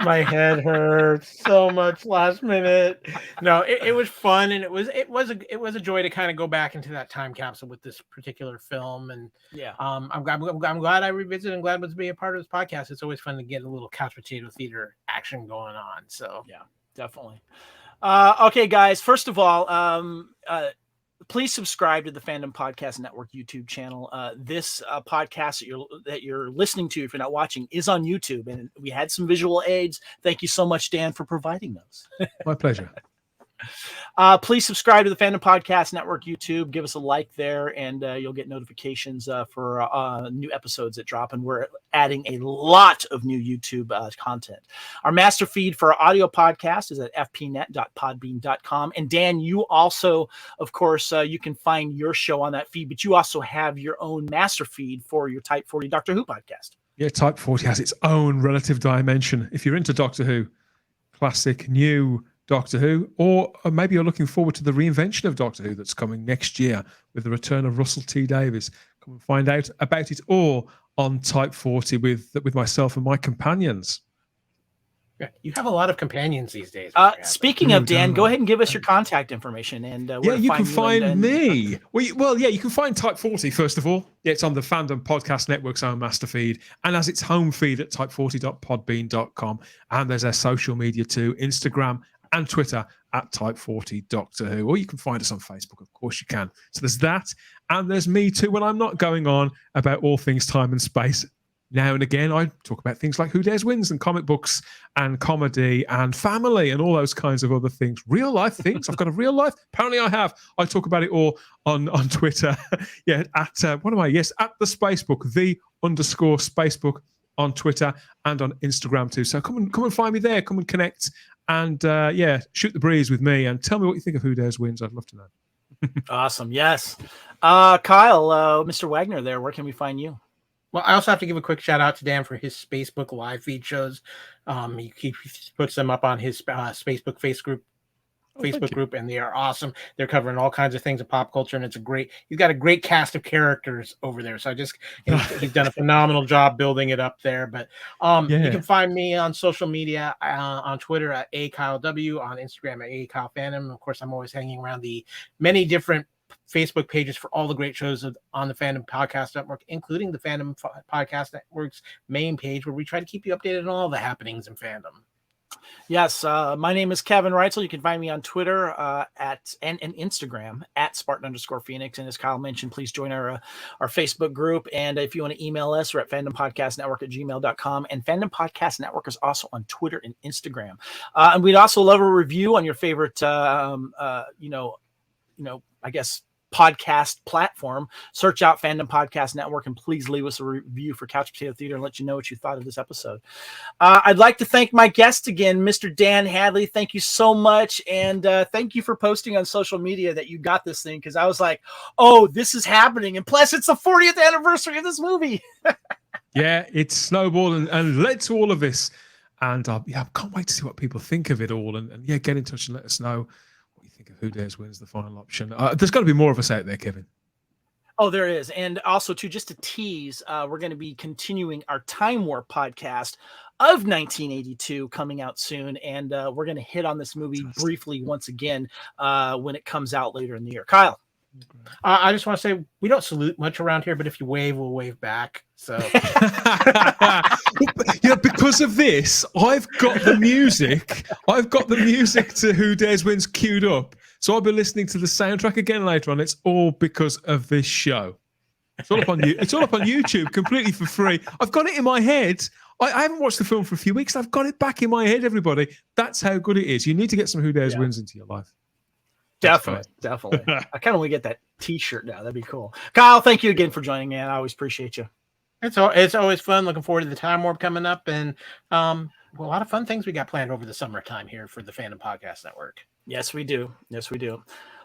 My head hurts so much last minute. No, it was fun, and it was a joy to kind of go back into that time capsule with this particular film. And I'm glad I revisited and glad to be a part of this podcast. It's always fun to get a little couch potato theater action going on. So yeah, definitely. Okay, guys. First of all, please subscribe to the Fandom Podcast Network YouTube channel. This podcast that you're listening to, if you're not watching, is on YouTube, and we had some visual aids. Thank you so much, Dan, for providing those. My pleasure. Please subscribe to the Fandom Podcast Network YouTube. Give us a like there, and you'll get notifications for new episodes that drop. And we're adding a lot of new YouTube content. Our master feed for our audio podcast is at fpnet.podbean.com. And Dan, you also, of course, you can find your show on that feed, but you also have your own master feed for your Type 40 Doctor Who podcast. Yeah, Type 40 has its own relative dimension. If you're into Doctor Who, classic, new Doctor Who, or maybe you're looking forward to the reinvention of Doctor Who that's coming next year with the return of Russell T Davies, come and find out about it all on Type 40 with myself and my companions. You have a lot of companions these days. Speaking of, Dan, go ahead and give us your contact information. And you can find me. Well, you can find Type 40, first of all. Yeah, it's on the Fandom Podcast Network's own master feed, and as its home feed at type40.podbean.com. And there's our social media too, Instagram and Twitter at Type 40 Doctor Who. Or you can find us on Facebook, of course you can. So there's that. And there's me too, when I'm not going on about all things time and space. Now and again, I talk about things like Who Dares Wins and comic books and comedy and family and all those kinds of other things. Real life things. I've got a real life. Apparently I have. I talk about it all on Twitter. At the Spacebook, _Spacebook on Twitter and on Instagram too. So come and find me there. Come and connect and shoot the breeze with me and tell me what you think of Who Dares Wins. I'd love to know. Awesome. Yes. Kyle, Mr. Wagner there, where can we find you? Well, I also have to give a quick shout out to Dan for his Spacebook live feed shows. He puts them up on his Spacebook Facebook group, and they are awesome. They're covering all kinds of things of pop culture, and he's got a great cast of characters over there. So he's done a phenomenal job building it up there. But you can find me on social media, on Twitter at @KyleW, on Instagram at @KyleFandom. Of course, I'm always hanging around the many different Facebook pages for all the great shows on the Fandom Podcast Network, including the Fandom Podcast Network's main page, where we try to keep you updated on all the happenings in fandom. Yes, my name is Kevin Reitzel. You can find me on Twitter and Instagram at Spartan_Phoenix. And as Kyle mentioned, please join our Facebook group. And if you want to email us, we're at fandompodcastnetwork@gmail.com. And Fandom Podcast Network is also on Twitter and Instagram. And we'd also love a review on your favorite, I guess, podcast platform. Search out Fandom Podcast Network and please leave us a review for Couch Potato Theater and let you know what you thought of this episode. I'd like to thank my guest again, Mr. Dan Hadley. Thank you so much. And thank you for posting on social media that you got this thing, because I was like, oh, this is happening. And plus, it's the 40th anniversary of this movie. Yeah, it's snowballed and led to all of this. And yeah, I can't wait to see what people think of it all. And yeah, get in touch and let us know what you think of Who Dares Wins the final option. There's got to be more of us out there, Kevin. Oh, there is. And also, too, just to tease, we're going to be continuing our Time Warp podcast of 1982 coming out soon. And we're going to hit on this movie briefly once again when it comes out later in the year. Kyle. I just want to say we don't salute much around here, but if you wave, we'll wave back. So yeah, because of this, I've got the music. I've got the music to Who Dares Wins queued up. So I'll be listening to the soundtrack again later on. It's all because of this show. It's all up on you. It's all up on YouTube, completely for free. I've got it in my head. I haven't watched the film for a few weeks. I've got it back in my head. Everybody, that's how good it is. You need to get some Who Dares Wins into your life. Definitely. I kind of want to get that T-shirt now. That'd be cool. Kyle, thank you again for joining me. I always appreciate you. It's always fun. Looking forward to the Time Warp coming up, and a lot of fun things we got planned over the summertime here for the Fandom Podcast Network. Yes, we do.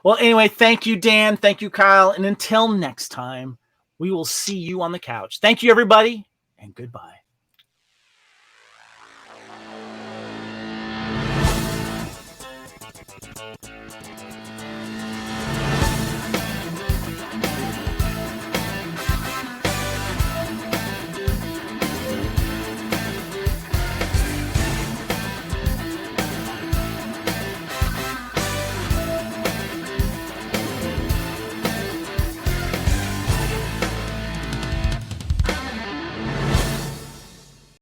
Well, anyway, thank you, Dan. Thank you, Kyle. And until next time, we will see you on the couch. Thank you, everybody, and goodbye.